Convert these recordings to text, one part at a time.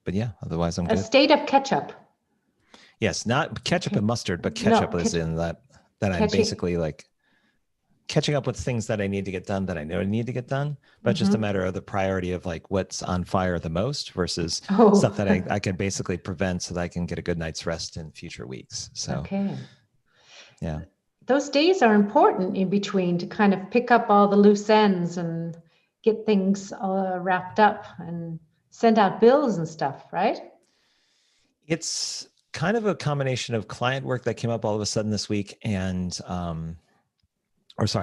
yeah, otherwise I'm A good. state of ketchup. Yes, not ketchup and mustard, but No, ketchup is in that I'm basically like catching up with things that I need to get done that I know I need to get done, but just a matter of the priority of like what's on fire the most versus stuff that I can basically prevent so that I can get a good night's rest in future weeks. So, okay. Yeah. Those days are important in between to kind of pick up all the loose ends and get things wrapped up and send out bills and stuff, right? It's kind of a combination of client work that came up all of a sudden this week and,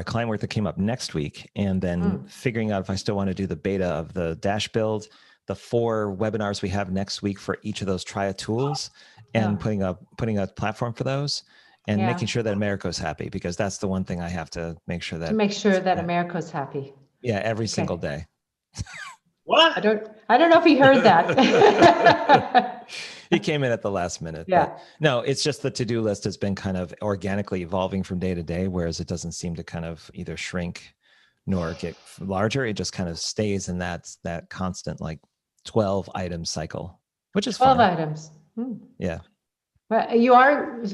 client work that came up next week, and then figuring out if I still want to do the beta of the dash build, the 4 webinars we have next week for each of those Tria tools, and putting a platform for those, and making sure that Americo's happy, because that's the one thing I have to make sure that Americo's happy. Yeah, every single day. What? I don't know if he heard that. He came in at the last minute. Yeah. But no, it's just the to-do list has been kind of organically evolving from day to day, whereas it doesn't seem to kind of either shrink nor get larger. It just kind of stays in that constant like 12 item cycle, which is 12 fine. items. Yeah. But you're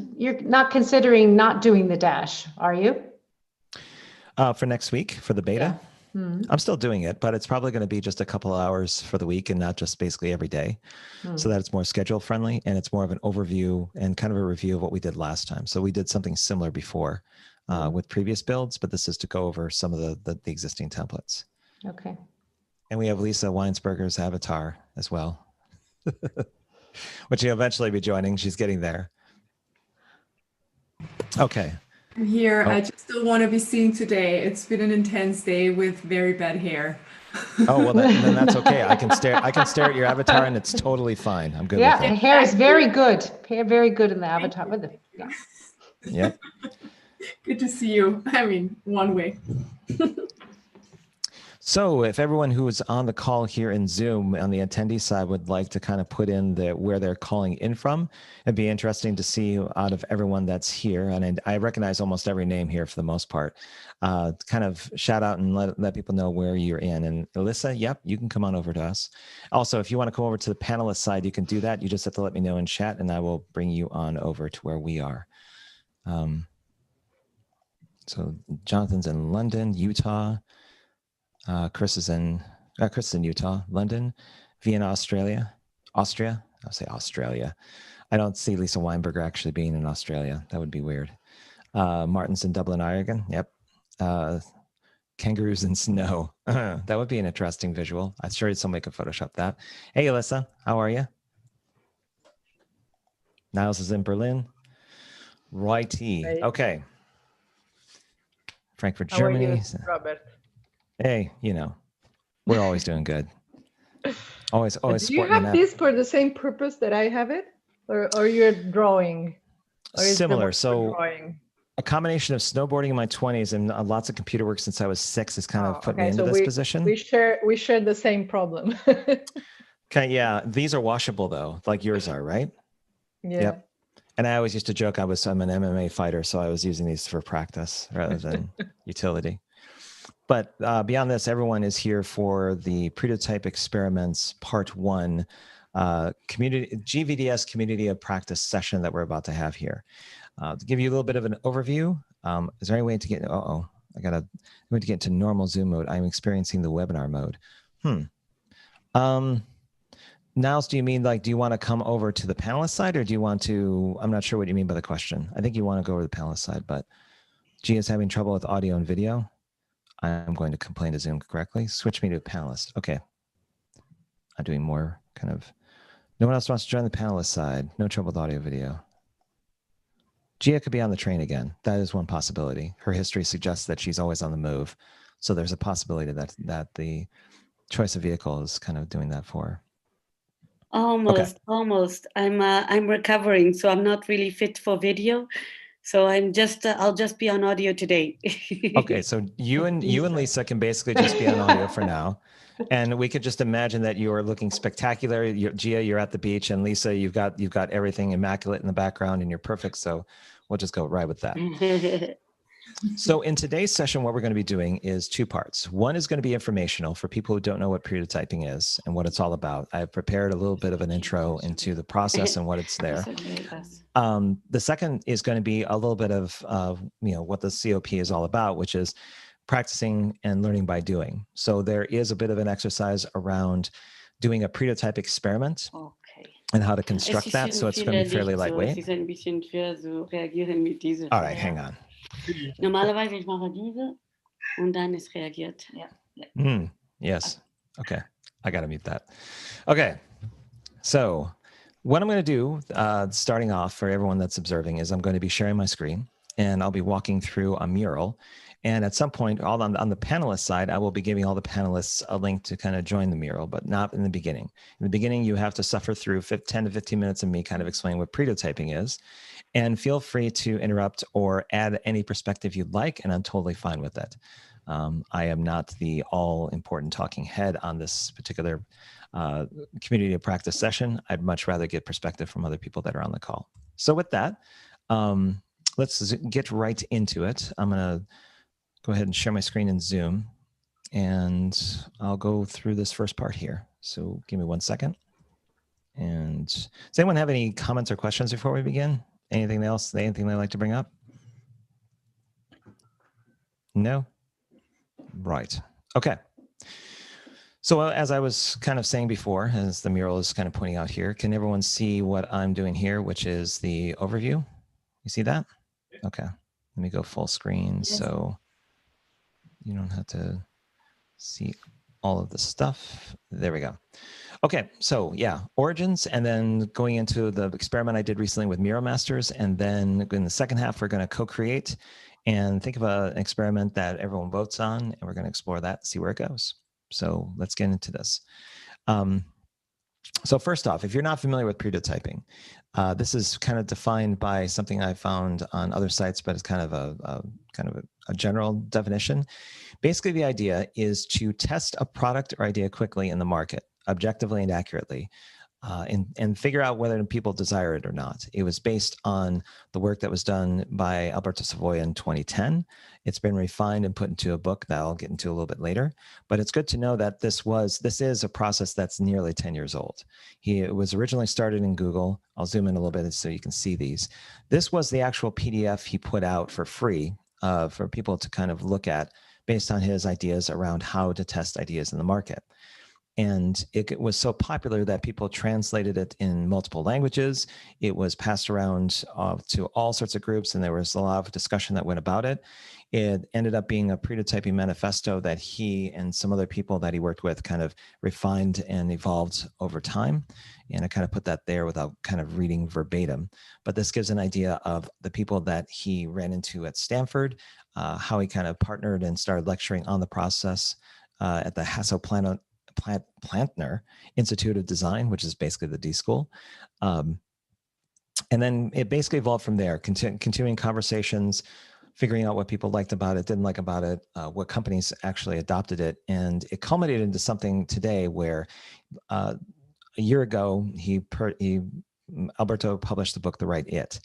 not considering not doing the dash, are you? For next week for the beta. Yeah. I'm still doing it, but it's probably going to be just a couple of hours for the week and not just basically every day, so that it's more schedule friendly and it's more of an overview and kind of a review of what we did last time. So we did something similar before with previous builds, but this is to go over some of the existing templates. Okay. And we have Lisa Weinsberger's avatar as well, which she'll eventually be joining. She's getting there. Okay. I'm here. I just don't want to be seen today. It's been an intense day with very bad hair. Oh, well, then that's okay. I can stare at your avatar and it's totally fine. I'm good with it. Yeah, hair is very good. Hair very good in the avatar. With it. Yeah. Yep. Good to see you. I mean, one way. So if everyone who is on the call here in Zoom on the attendee side would like to kind of put in where they're calling in from, it'd be interesting to see out of everyone that's here. And I recognize almost every name here for the most part. Kind of shout out and let people know where you're in. And Alyssa, yep, you can come on over to us. Also, if you want to come over to the panelist side, you can do that. You just have to let me know in chat and I will bring you on over to where we are. So Jonathan's in London, Utah. Chris is in Utah, London, Vienna, Austria. I'll say Australia. I don't see Lisa Weinberger actually being in Australia. That would be weird. Martin's in Dublin, Oregon. Yep. Kangaroos in snow. That would be an interesting visual. I'm sure somebody could Photoshop that. Hey, Alyssa, how are you? Niles is in Berlin. Righty. Okay. Frankfurt, Germany. How are you, Robert? Hey, we're always doing good. Always. Do you have this for the same purpose that I have it, or you're drawing? Or similar. So a combination of snowboarding in my 20s and lots of computer work since I was 6 has kind of put me into this position. We share the same problem. Okay, yeah. These are washable though, like yours are, right? Yeah. Yep. And I always used to joke I'm an MMA fighter, so I was using these for practice rather than utility. But beyond this, everyone is here for the Pretotype Experiments Part 1 GVDS Community of Practice session that we're about to have here. To give you a little bit of an overview, is there any way to get, I need to get into normal Zoom mode. I'm experiencing the webinar mode. Niles, do you mean do you want to come over to the panelist side or do you want to, I'm not sure what you mean by the question. I think you want to go over to the panelist side, but Gia's having trouble with audio and video. I'm going to complain to Zoom correctly. Switch me to a panelist. Okay. I'm doing more kind of, no one else wants to join the panelist side. No trouble with audio video. Gia could be on the train again. That is one possibility. Her history suggests that she's always on the move. So there's a possibility that the choice of vehicle is kind of doing that for her. Almost. I'm recovering, so I'm not really fit for video. So I'll just be on audio today. Okay, so you and Lisa can basically just be on audio for now. And we could just imagine that you are looking spectacular. Gia, you're at the beach, and Lisa, you've got everything immaculate in the background and you're perfect. So we'll just go right with that. So in today's session, what we're going to be doing is two parts. One is going to be informational for people who don't know what pretotyping is and what it's all about. I've prepared a little bit of an intro into the process and what it's there. The second is going to be a little bit of what the COP is all about, which is practicing and learning by doing. So there is a bit of an exercise around doing a pretotype experiment. And how to construct that, so it's going to be fairly lightweight. All right, hang on. Normalerweise ich mache diese und dann ist reagiert. Yes. Okay. I got to mute that. Okay. So what I'm going to do, starting off for everyone that's observing, is I'm going to be sharing my screen and I'll be walking through a mural. And at some point, on the panelist side, I will be giving all the panelists a link to kind of join the mural, but not in the beginning. In the beginning, you have to suffer through 10 to 15 minutes of me kind of explaining what pretotyping is. And feel free to interrupt or add any perspective you'd like, and I'm totally fine with it. I am not the all-important talking head on this particular community of practice session. I'd much rather get perspective from other people that are on the call. So with that, let's get right into it. I'm going to go ahead and share my screen in Zoom, and I'll go through this first part here. So give me 1 second. And does anyone have any comments or questions before we begin? Anything else? Anything they'd like to bring up? No? Right. Okay. So as I was kind of saying before, as the mural is kind of pointing out here, can everyone see what I'm doing here, which is the overview? You see that? Okay. Let me go full screen. Yes. So you don't have to see all of the stuff. There we go. Okay, so yeah, origins, and then going into the experiment I did recently with Miro Masters, and then in the second half, we're going to co-create and think of an experiment that everyone votes on, and we're going to explore that, see where it goes. So let's get into this. So first off, if you're not familiar with pretotyping, this is kind of defined by something I found on other sites, but it's kind of a general definition. Basically, the idea is to test a product or idea quickly in the market, objectively and accurately, and figure out whether people desire it or not. It was based on the work that was done by Alberto Savoia in 2010. It's been refined and put into a book that I'll get into a little bit later. But it's good to know that this is a process that's nearly 10 years old. It was originally started in Google. I'll zoom in a little bit so you can see these. This was the actual PDF he put out for free for people to kind of look at based on his ideas around how to test ideas in the market. And it was so popular that people translated it in multiple languages. It was passed around to all sorts of groups, and there was a lot of discussion that went about it. It ended up being a pretotyping manifesto that he and some other people that he worked with kind of refined and evolved over time. And I kind of put that there without kind of reading verbatim. But this gives an idea of the people that he ran into at Stanford, how he kind of partnered and started lecturing on the process at the Hasso-Plattner Institute of Design, which is basically the D School. And then it basically evolved from there, continuing conversations, figuring out what people liked about it, didn't like about it, what companies actually adopted it. And it culminated into something today where a year ago, Alberto published the book, The Right It.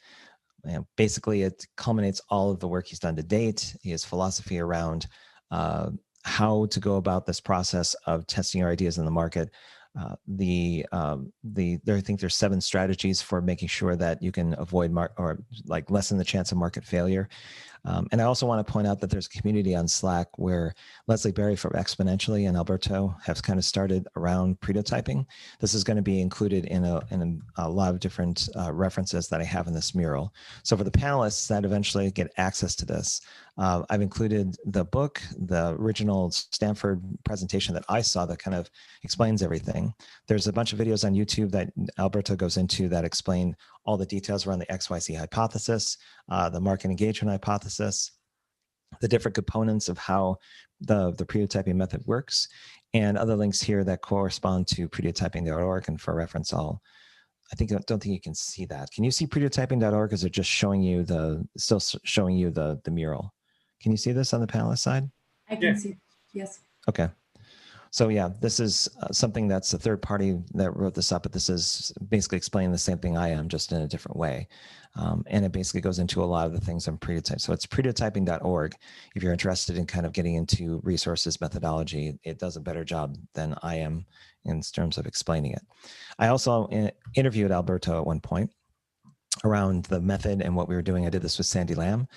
And basically, it culminates all of the work he's done to date, his philosophy around how to go about this process of testing your ideas in the market. I think there's 7 strategies for making sure that you can avoid lessen the chance of market failure. And I also want to point out that there's a community on Slack where Leslie Berry from Exponentially and Alberto have kind of started around pretotyping. This is going to be included in a lot of different references that I have in this mural. So for the panelists that eventually get access to this, I've included the book, the original Stanford presentation that I saw that kind of explains everything. There's a bunch of videos on YouTube that Alberto goes into that explain all the details around the XYZ hypothesis, the market engagement hypothesis, the different components of how the pretotyping method works, and other links here that correspond to pretotyping.org. And for reference, don't think you can see that. Can you see pretotyping.org? Is it just showing you still showing you the mural? Can you see this on the panelist side? I can see, yes. Okay. So yeah, this is something that's a third party that wrote this up, but this is basically explaining the same thing I am, just in a different way. And it basically goes into a lot of the things on Pretotype. So it's pretotyping.org. If you're interested in kind of getting into resources, methodology, it does a better job than I am in terms of explaining it. I also interviewed Alberto at one point around the method and what we were doing. I did this with Sandy Lamb.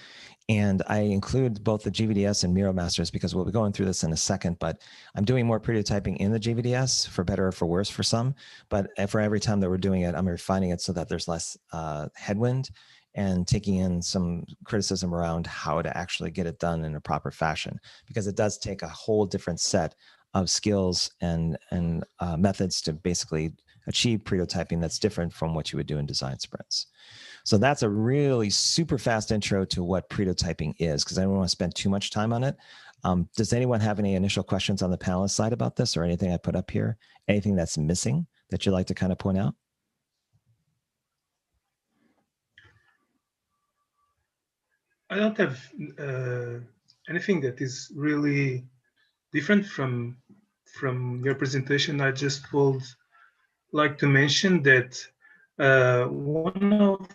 And I include both the GVDS and Miro Masters because we'll be going through this in a second, but I'm doing more prototyping in the GVDS for better or for worse for some, but for every time that we're doing it, I'm refining it so that there's less headwind and taking in some criticism around how to actually get it done in a proper fashion, because it does take a whole different set of skills and methods to basically achieve prototyping that's different from what you would do in design sprints. So that's a really super fast intro to what prototyping is, because I don't want to spend too much time on it. Does anyone have any initial questions on the panelist side about this or anything I put up here? Anything that's missing that you'd like to kind of point out? I don't have anything that is really different from your presentation. I just would like to mention that one of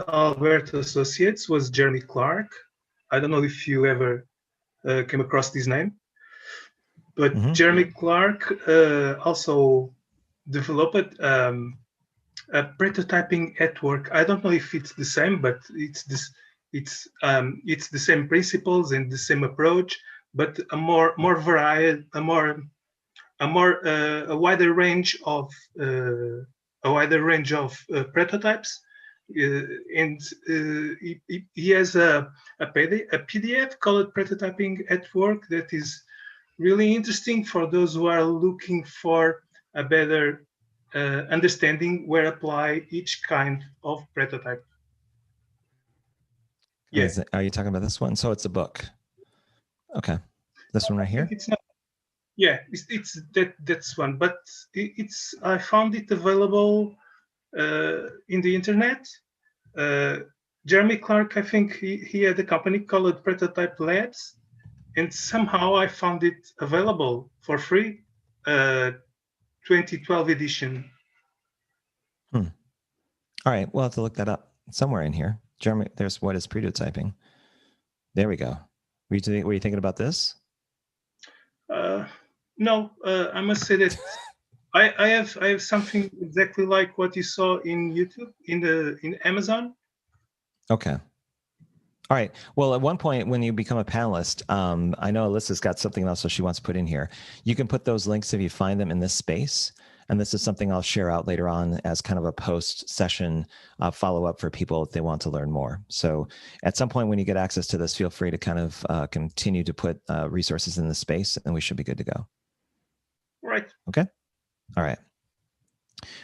Alberto's associates was Jeremy Clark. I don't know if you ever came across this name, but Jeremy Clark also developed a prototyping at work. I don't know if it's the same, but it's the same principles and the same approach, but a wider range of prototypes. And he has a PDF called Prototyping at Work that is really interesting for those who are looking for a better understanding where apply each kind of prototype. Yeah. Are you talking about this one? So it's a book. Okay. This one right here? It's not. Yeah, that's one, but I found it available in the internet. Jeremy Clark, I think he had a company called Pretotype Labs, and somehow I found it available for free, 2012 edition. All right, we'll have to look that up somewhere in here. Jeremy, there's what is prototyping. There we go. Were you thinking about this? No, I must say that I have something exactly like what you saw in YouTube, in Amazon. Okay. All right. Well, at one point when you become a panelist, I know Alyssa's got something else that she wants to put in here. You can put those links if you find them in this space. And this is something I'll share out later on as kind of a post-session follow-up for people if they want to learn more. So at some point when you get access to this, feel free to kind of continue to put resources in the space, and we should be good to go. Right. Okay. All right.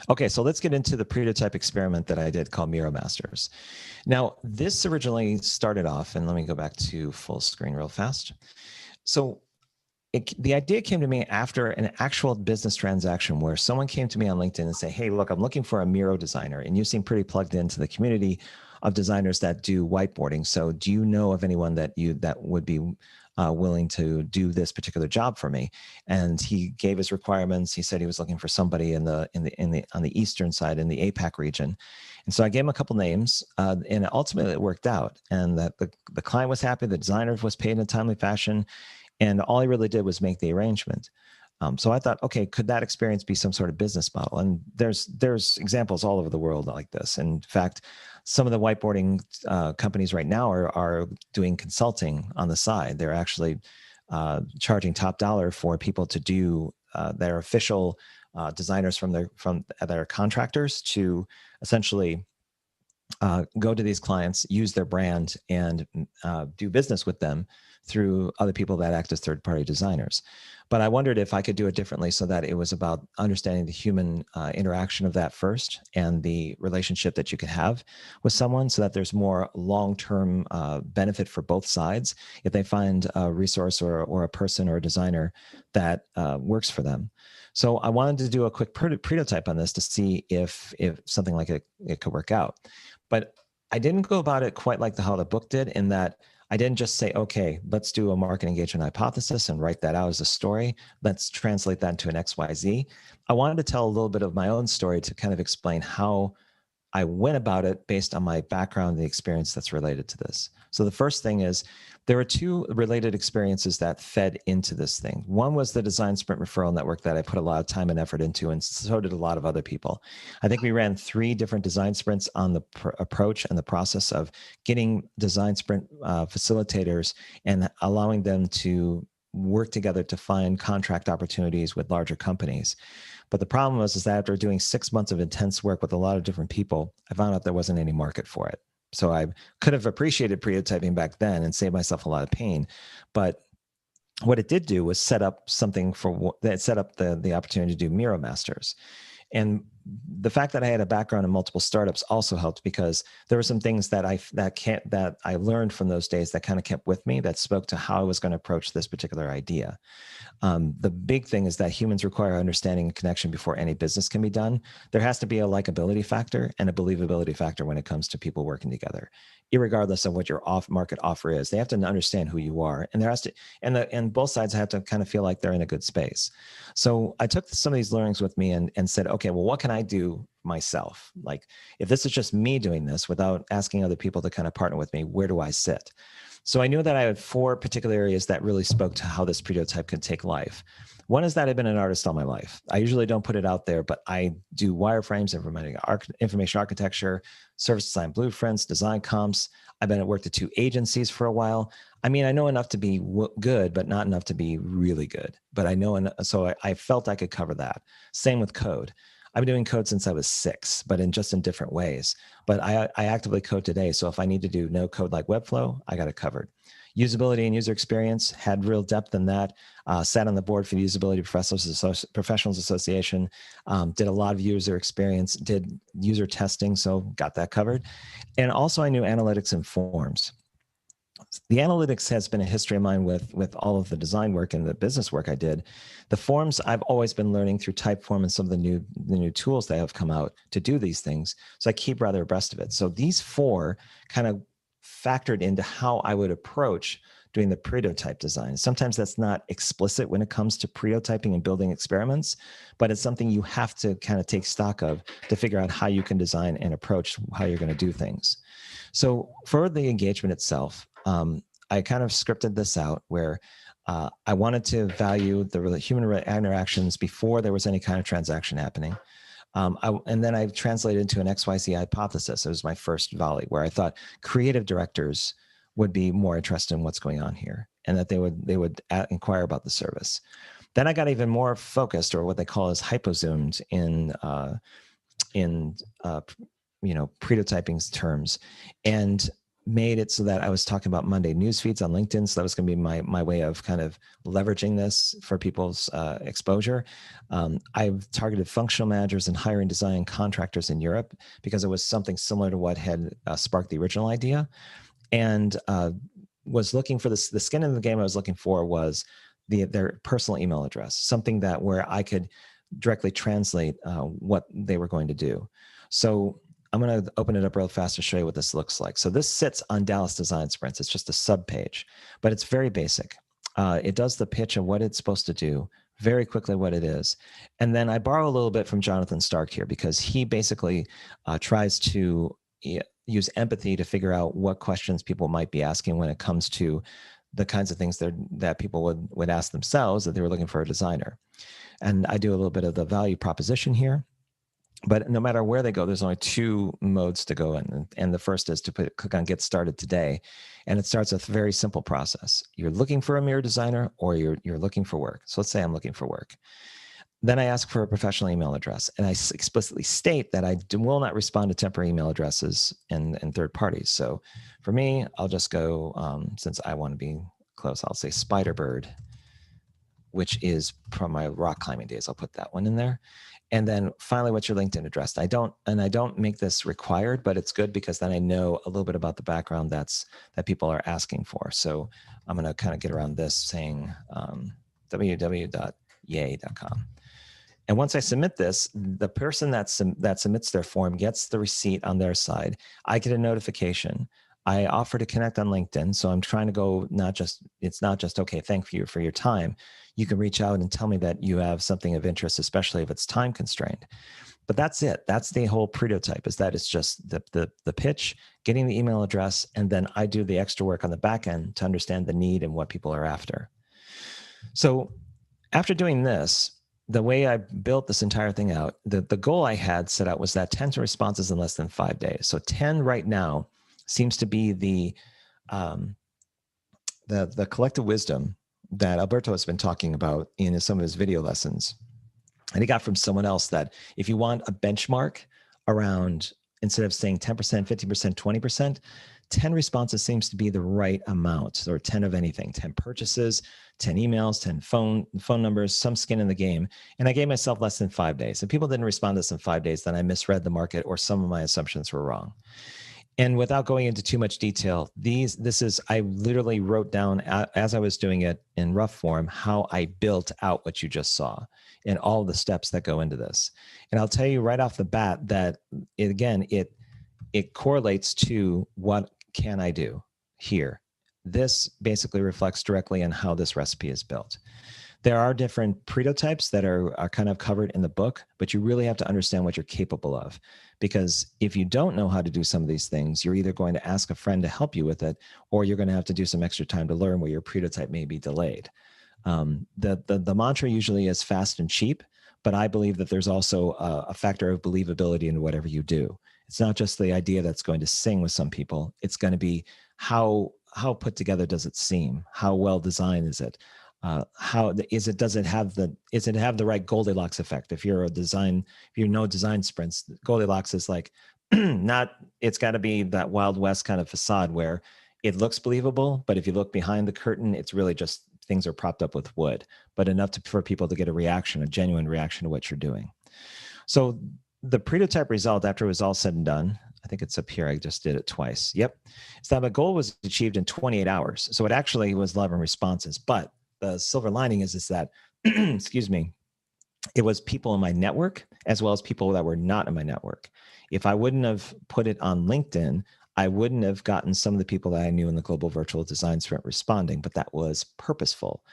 Okay, so let's get into the prototype experiment that I did called Miro Masters. Now, this originally started off, and let me go back to full screen real fast. So the idea came to me after an actual business transaction where someone came to me on LinkedIn and say, hey, look, I'm looking for a Miro designer, and you seem pretty plugged into the community of designers that do whiteboarding. So do you know of anyone that would be willing to do this particular job for me? And he gave his requirements. He said he was looking for somebody on the eastern side in the APAC region. And so I gave him a couple names, and ultimately it worked out. And that the client was happy, the designer was paid in a timely fashion, and all he really did was make the arrangement. So I thought, okay, could that experience be some sort of business model? And there's examples all over the world like this. In fact, some of the whiteboarding companies right now are doing consulting on the side. They're actually charging top dollar for people to do their official designers from their contractors to essentially go to these clients, use their brand, and do business with them through other people that act as third-party designers. But I wondered if I could do it differently so that it was about understanding the human interaction of that first and the relationship that you could have with someone so that there's more long-term benefit for both sides if they find a resource or a person or a designer that works for them. So I wanted to do a quick prototype on this to see if something like it could work out. But I didn't go about it quite like how the book did, in that I didn't just say, okay, let's do a market engagement hypothesis and write that out as a story. Let's translate that into an XYZ. I wanted to tell a little bit of my own story to kind of explain how I went about it based on my background and the experience that's related to this. So the first thing is there were two related experiences that fed into this thing. One was the design sprint referral network that I put a lot of time and effort into, and so did a lot of other people. I think we ran 3 different design sprints on the approach and the process of getting design sprint facilitators and allowing them to work together to find contract opportunities with larger companies. But the problem was that after doing 6 months of intense work with a lot of different people, I found out there wasn't any market for it. So I could have appreciated Pretotyping back then and saved myself a lot of pain. But what it did do was set up something that set up the opportunity to do Miro Masters. And the fact that I had a background in multiple startups also helped, because there were some things that I learned from those days that kind of kept with me, that spoke to how I was going to approach this particular idea. The big thing is that humans require understanding and connection before any business can be done. There has to be a likability factor and a believability factor when it comes to people working together, irregardless of what your off-market offer is. They have to understand who you are, and there has to, and both sides have to kind of feel like they're in a good space. So I took some of these learnings with me and said, okay, well, what can I do myself? Like, if this is just me doing this without asking other people to kind of partner with me, where do I sit? So I knew that I had 4 particular areas that really spoke to how this Pretotype could take life. One is that I've been an artist all my life. I usually don't put it out there, but I do wireframes, information architecture, service design blueprints, design comps. I've been at work at 2 agencies for a while. I mean, I know enough to be good, but not enough to be really good. But I know, so I felt I could cover that. Same with code. I've been doing code since I was 6, but in different ways. But I actively code today. So if I need to do no code like Webflow, I got it covered. Usability and user experience, had real depth in that. Sat on the board for the Usability Professionals Association. Did a lot of user experience, did user testing, so got that covered. And also I knew analytics and forms. The analytics has been a history of mine with all of the design work and the business work I did. The forms, I've always been learning through Typeform and some of the new tools that have come out to do these things. So I keep rather abreast of it. So these 4 kind of factored into how I would approach doing the Pretotype design. Sometimes that's not explicit when it comes to Pretotyping and building experiments, but it's something you have to kind of take stock of to figure out how you can design and approach how you're going to do things. So for the engagement itself, I kind of scripted this out where I wanted to value the human interactions before there was any kind of transaction happening. And then I translated into an XYZ hypothesis. It was my first volley, where I thought creative directors would be more interested in what's going on here, and that they would inquire about the service. Then I got even more focused, or what they call as hypozoomed in Pretotyping's terms, and made it so that I was talking about Monday news feeds on LinkedIn. So that was going to be my way of kind of leveraging this for people's exposure. I've targeted functional managers and hiring design contractors in Europe because it was something similar to what had sparked the original idea, and was looking for the skin in the game. I was looking for was their personal email address, something that where I could directly translate what they were going to do. So I'm going to open it up real fast to show you what this looks like. So this sits on Dallas Design Sprints. It's just a sub page, but it's very basic. It does the pitch of what it's supposed to do, very quickly what it is. And then I borrow a little bit from Jonathan Stark here, because he basically tries to use empathy to figure out what questions people might be asking when it comes to the kinds of things that people would ask themselves that they were looking for a designer. And I do a little bit of the value proposition here. But no matter where they go, there's only 2 modes to go in. And the first is to click on Get Started Today. And it starts with a very simple process. You're looking for a Miro designer, or you're looking for work. So let's say I'm looking for work. Then I ask for a professional email address. And I explicitly state that I will not respond to temporary email addresses and third parties. So for me, I'll just go, since I want to be close, I'll say Spiderbird, which is from my rock climbing days. I'll put that one in there. And then finally, what's your LinkedIn address? I don't make this required, but it's good because then I know a little bit about the background that people are asking for. So I'm going to kind of get around this saying www.yay.com. And once I submit this, the person that submits their form gets the receipt on their side. I get a notification. I offer to connect on LinkedIn. So I'm trying to go, it's not just, okay, thank you for your time. You can reach out and tell me that you have something of interest, especially if it's time constrained. But that's it. That's the whole Pretotype, is that it's just the pitch, getting the email address, and then I do the extra work on the back end to understand the need and what people are after. So after doing this, the way I built this entire thing out, the goal I had set out was that 10 responses in less than 5 days. So 10 right now seems to be the collective wisdom that Alberto has been talking about in some of his video lessons. And he got from someone else that if you want a benchmark around, instead of saying 10%, 50%, 20%, 10 responses seems to be the right amount, or 10 of anything, 10 purchases, 10 emails, 10 phone numbers, some skin in the game. And I gave myself less than 5 days. If people didn't respond to this in 5 days, then I misread the market or some of my assumptions were wrong. And without going into too much detail, I literally wrote down as I was doing it in rough form, how I built out what you just saw and all the steps that go into this. And I'll tell you right off the bat that it correlates to what can I do here. This basically reflects directly on how this recipe is built. There are different Pretotypes that are kind of covered in the book, but you really have to understand what you're capable of. Because if you don't know how to do some of these things, you're either going to ask a friend to help you with it, or you're going to have to do some extra time to learn where your Pretotype may be delayed. The mantra usually is fast and cheap, but I believe that there's also a factor of believability in whatever you do. It's not just the idea that's going to sing with some people. It's going to be how put together does it seem? How well designed is it? Does it have the right Goldilocks effect? If you know design sprints, Goldilocks is like it's got to be that Wild West kind of facade where it looks believable, but if you look behind the curtain, it's really just things are propped up with wood, but enough for people to get a genuine reaction to what you're doing. So the Pretotype result, after it was all said and done, I think it's up here. I just did it twice. Yep. So that my goal was achieved in 28 hours. So it actually was 11 responses, but the silver lining is that, excuse me, it was people in my network as well as people that were not in my network. If I wouldn't have put it on LinkedIn, I wouldn't have gotten some of the people that I knew in the Global Virtual Design Sprint responding, but that was purposeful.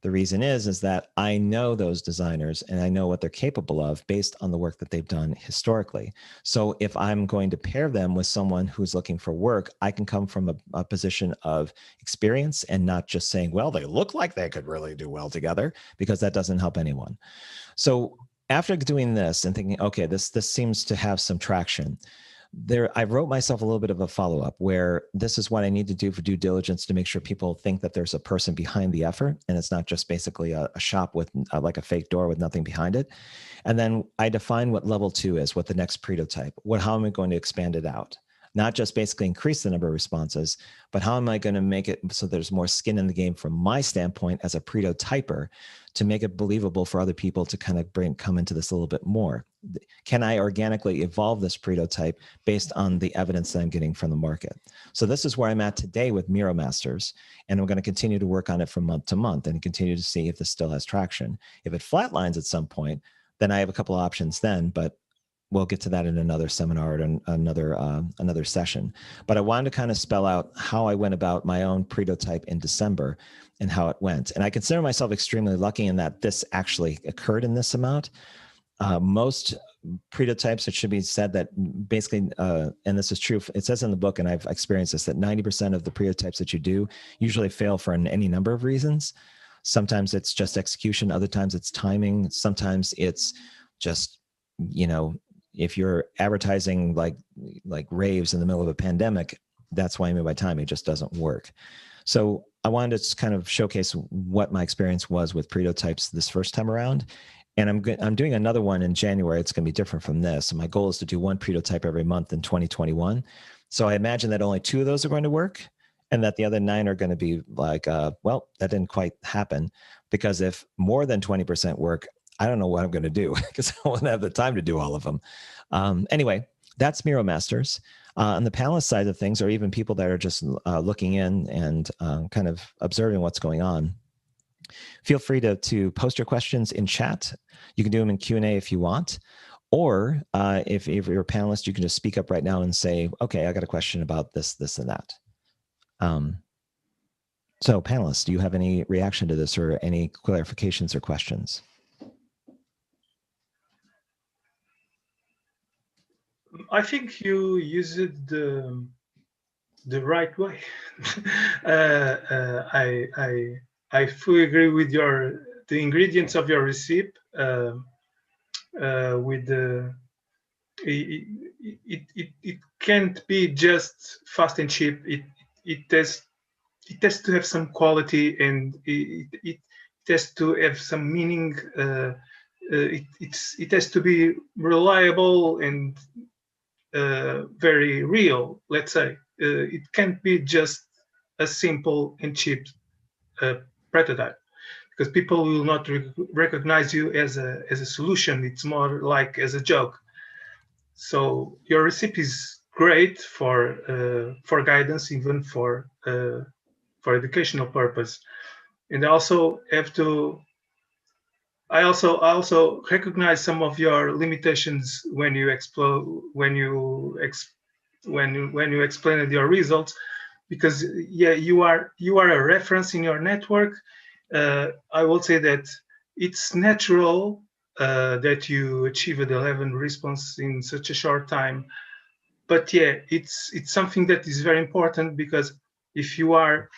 The reason is that I know those designers and I know what they're capable of based on the work that they've done historically. So if I'm going to pair them with someone who's looking for work, I can come from a position of experience and not just saying, well, they look like they could really do well together, because that doesn't help anyone. So after doing this and thinking, okay, this seems to have some traction, I wrote myself a little bit of a follow-up where this is what I need to do for due diligence to make sure people think that there's a person behind the effort and it's not just basically a shop with like a fake door with nothing behind it. And then I define what level 2 is, what the next Pretotype, how am I going to expand it out? Not just basically increase the number of responses, but how am I going to make it so there's more skin in the game from my standpoint as a Pretotyper to make it believable for other people to kind of come into this a little bit more? Can I organically evolve this Pretotype based on the evidence that I'm getting from the market? So this is where I'm at today with Miro Masters, and I'm going to continue to work on it from month to month and continue to see if this still has traction. If it flatlines at some point, then I have a couple of options then, but we'll get to that in another seminar or another session. But I wanted to kind of spell out how I went about my own Pretotype in December and how it went. And I consider myself extremely lucky in that this actually occurred in this amount. Most Pretotypes, it should be said that basically, and this is true, it says in the book, and I've experienced this, that 90% of the Pretotypes that you do usually fail for any number of reasons. Sometimes it's just execution. Other times it's timing. Sometimes it's just, if you're advertising like raves in the middle of a pandemic, that's what I mean by timing. It just doesn't work. So I wanted to just kind of showcase what my experience was with Pretotypes this first time around. And I'm doing another one in January. It's going to be different from this. And my goal is to do one Pretotype every month in 2021. So I imagine that only 2 of those are going to work and that the other 9 are going to be like, well, that didn't quite happen, because if more than 20% work, I don't know what I'm going to do because I won't have the time to do all of them. Anyway, that's Miro Masters. On the panelist side of things, or even people that are just looking in and kind of observing what's going on, feel free to post your questions in chat. You can do them in Q&A if you want, Or if you're a panelist, you can just speak up right now and say, okay, I got a question about this, this, and that. So panelists, do you have any reaction to this or any clarifications or questions? I think you used the right way. I fully agree with the ingredients of your recipe. With the it can't be just fast and cheap. It has to have some quality, and it has to have some meaning. It has to be reliable and very real. Let's say it can't be just a simple and cheap prototype, because people will not recognize you as a solution. It's more like as a joke. So your recipe is great for guidance, even for educational purpose. And I also recognize some of your limitations when you explained your results, because yeah, you are a reference in your network. I will say that it's natural that you achieved 11 response in such a short time. But yeah, it's something that is very important, because if you are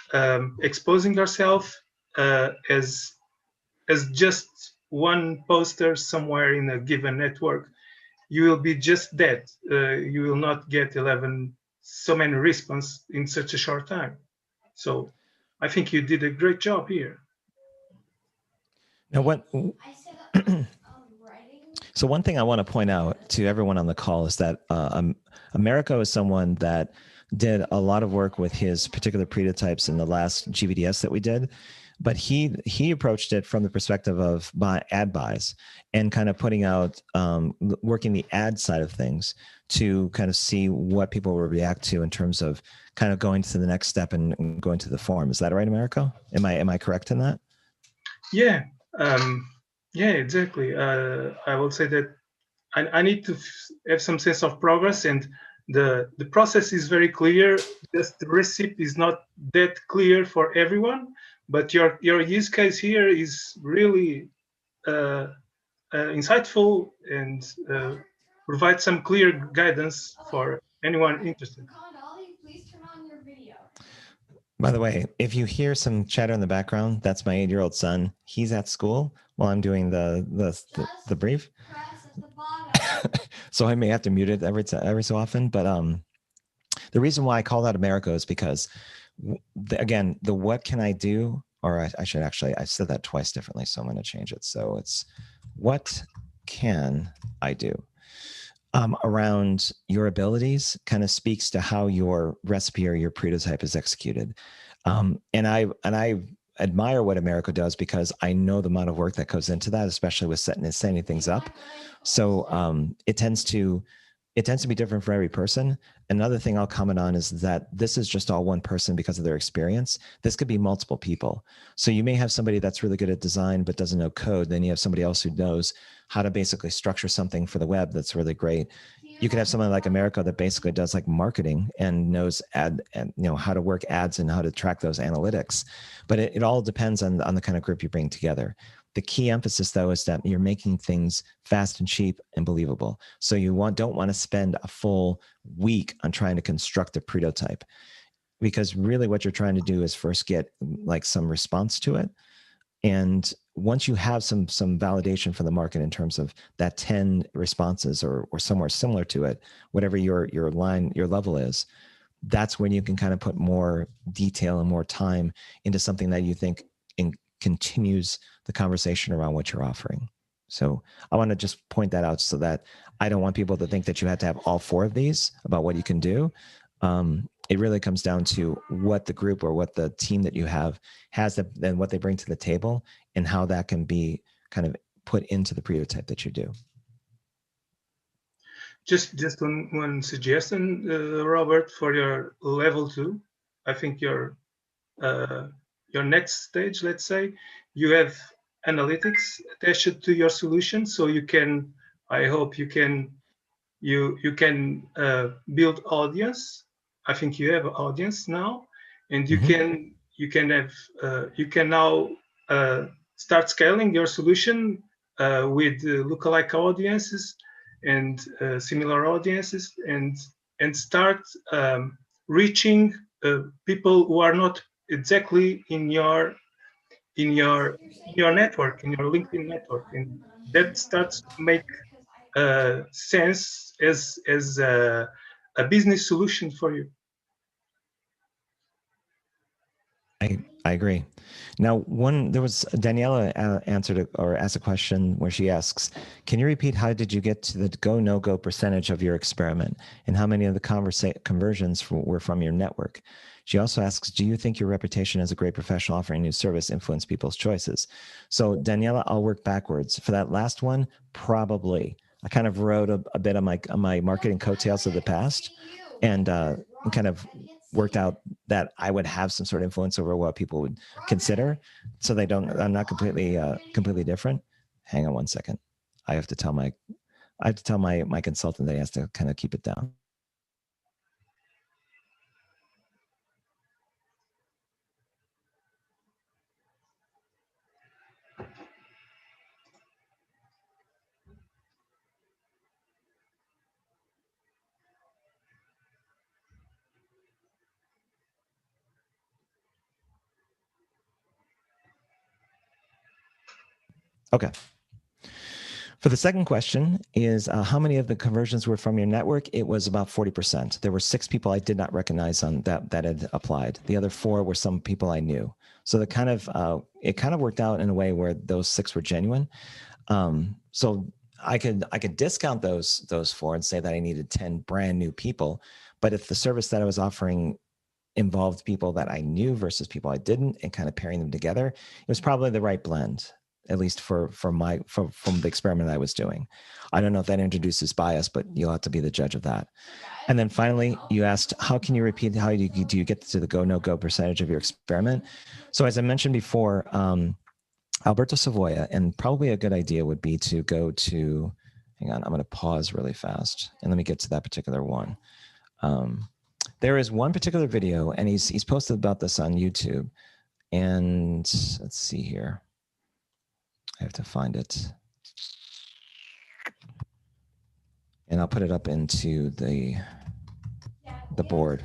exposing yourself as just one poster somewhere in a given network, you will be just that. You will not get so many response in such a short time. So I think you did a great job here. Now, so one thing I want to point out to everyone on the call is that Americo is someone that did a lot of work with his particular Pretotypes in the last GVDS that we did, but he approached it from the perspective of ad buys and kind of putting out, working the ad side of things to kind of see what people will react to in terms of kind of going to the next step and going to the forum. Is that right, Americo? Am I correct in that? Yeah. Yeah, exactly. I will say that I need to have some sense of progress, and the process is very clear. Just the recipe is not that clear for everyone, but your use case here is really insightful and provide some clear guidance for anyone interested. Please turn on your video. By the way, if you hear some chatter in the background, that's my 8-year-old son. He's at school while I'm doing the brief. So I may have to mute it every so often. But the reason why I call that Americo is because, again, the what can I do? Or I should actually, I said that twice differently, so I'm going to change it. So it's what can I do? Around your abilities kind of speaks to how your recipe or your prototype is executed. And I admire what Americo does, because I know the amount of work that goes into that, especially with setting things up. So it tends to be different for every person. Another thing I'll comment on is that this is just all one person because of their experience. This could be multiple people. So you may have somebody that's really good at design but doesn't know code. Then you have somebody else who knows how to basically structure something for the web that's really great. You could have someone like Americo that basically does like marketing and knows ad and how to work ads and how to track those analytics. But it all depends on the kind of group you bring together. The key emphasis, though, is that you're making things fast and cheap and believable. So you don't want to spend a full week on trying to construct a prototype, because really what you're trying to do is first get like some response to it. And once you have some validation from the market in terms of that 10 responses or somewhere similar to it, whatever your level is, that's when you can kind of put more detail and more time into something that you think continues the conversation around what you're offering. So I want to just point that out, so that I don't want people to think that you have to have all 4 of these about what you can do. It really comes down to what the group or what the team that you have has, and what they bring to the table, and how that can be kind of put into the prototype that you do. Just one suggestion, Robert, for your level 2. I think your next stage, let's say, you have analytics attached to your solution, so you can I hope you can build audience. I think you have an audience now, and you can now start scaling your solution with lookalike audiences and similar audiences, and start reaching people who are not exactly in your network, in your LinkedIn network, and that starts to make sense as a business solution for you. I agree. Now, there was Daniela answered or asked a question where she asks, can you repeat how did you get to the go, no go percentage of your experiment, and how many of the conversions were from your network? She also asks, do you think your reputation as a great professional offering a new service influenced people's choices? So Daniela, I'll work backwards. For that last one, probably. I kind of wrote a bit on my marketing coattails of the past, and kind of worked out that I would have some sort of influence over what people would consider, so I'm not completely different. Hang on one second. I have to tell my consultant that he has to kind of keep it down. Okay. For the second question is how many of the conversions were from your network? It was about 40%. There were 6 people I did not recognize on that had applied. The other 4 were some people I knew. So it kind of worked out in a way where those 6 were genuine. So I could discount those 4 and say that I needed 10 brand new people. But if the service that I was offering involved people that I knew versus people I didn't, and kind of pairing them together, it was probably the right blend, at least from the experiment I was doing. I don't know if that introduces bias, but you'll have to be the judge of that. And then finally, you asked, how can you repeat, how do you get to the go, no go percentage of your experiment? So as I mentioned before, Alberto Savoia, and probably a good idea would be to go to, hang on, I'm going to pause really fast and let me get to that particular one. There is one particular video, and he's posted about this on YouTube. And let's see here. I have to find it. And I'll put it up into the board.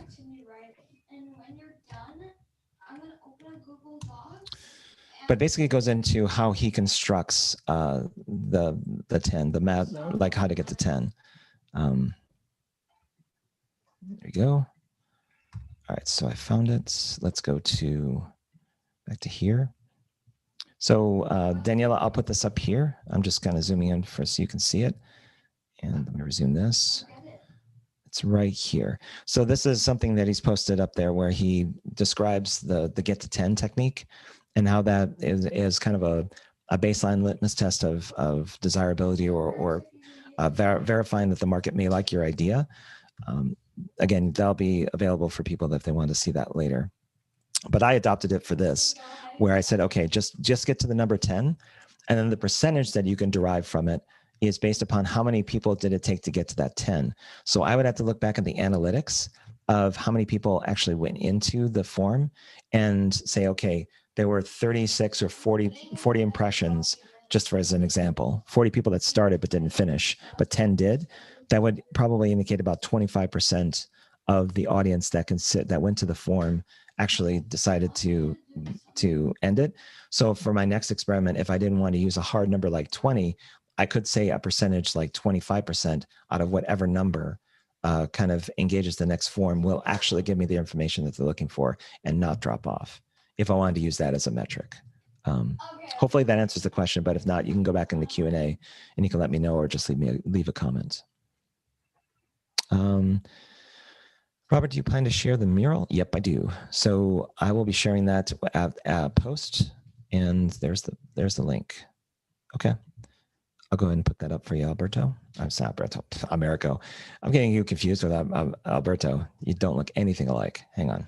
And when you're done, I'm going to open a Google Docs. But basically it goes into how he constructs the 10, the math, like how to get to 10. There you go. All right, so I found it. Let's go back to here. So Daniela, I'll put this up here. I'm just kind of zooming in so you can see it. And let me resume this. It's right here. So this is something that he's posted up there where he describes the get to 10 technique and how that is kind of a baseline litmus test of desirability or verifying that the market may like your idea. Again, that'll be available for people if they want to see that later. But I adopted it for this, where I said, okay, just get to the number 10, and then the percentage that you can derive from it is based upon how many people did it take to get to that 10. So I would have to look back at the analytics of how many people actually went into the form and say, okay, there were 36 or 40 impressions, just for as an example, 40 people that started but didn't finish, but 10 did. That would probably indicate about 25% of the audience that went to the form actually decided to end it. So for my next experiment, if I didn't want to use a hard number like 20, I could say a percentage like 25% out of whatever number kind of engages the next form will actually give me the information that they're looking for and not drop off, if I wanted to use that as a metric. Hopefully that answers the question, but if not, you can go back in the Q&A and you can let me know or just leave a comment. Robert, do you plan to share the mural? Yep, I do. So I will be sharing that at post, and there's the link. Okay. I'll go ahead and put that up for you, Alberto. I'm sorry, Alberto, Americo. I'm getting you confused with Alberto. You don't look anything alike. Hang on.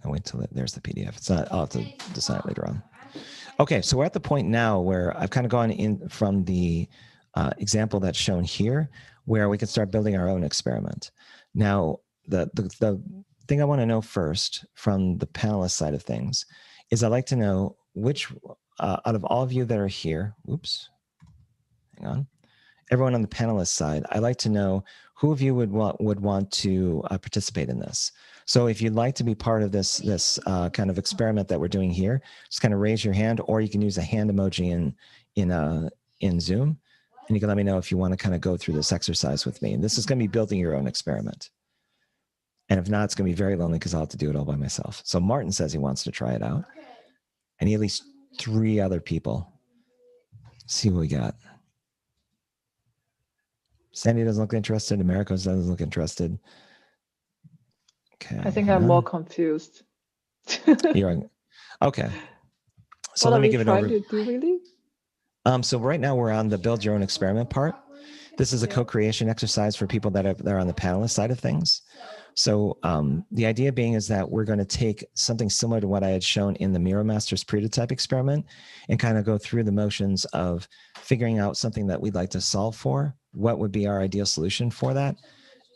I'll wait till there's the PDF. It's not, I'll have to decide later on. Okay, so we're at the point now where I've kind of gone in from the example that's shown here, where we can start building our own experiment. Now, the thing I want to know first from the panelist side of things is I'd like to know which out of all of you that are here, oops, hang on, everyone on the panelist side, I'd like to know who of you would want to participate in this. So if you'd like to be part of this kind of experiment that we're doing here, just kind of raise your hand, or you can use a hand emoji in Zoom, and you can let me know if you want to kind of go through this exercise with me. And this is going to be building your own experiment. And if not, it's going to be very lonely because I'll have to do it all by myself. So Martin says he wants to try it out. I need at least 3 other people. Let's see what we got. Sandy doesn't look interested. Americo doesn't look interested. Okay. I think I'm more confused. You're on. Okay. So what let are me we give it trying over. to do, really? So right now we're on the build your own experiment part. This is a co-creation exercise for people that are on the panelist side of things. So the idea being is that we're going to take something similar to what I had shown in the Miro Masters Pretotype experiment and kind of go through the motions of figuring out something that we'd like to solve for. What would be our ideal solution for that?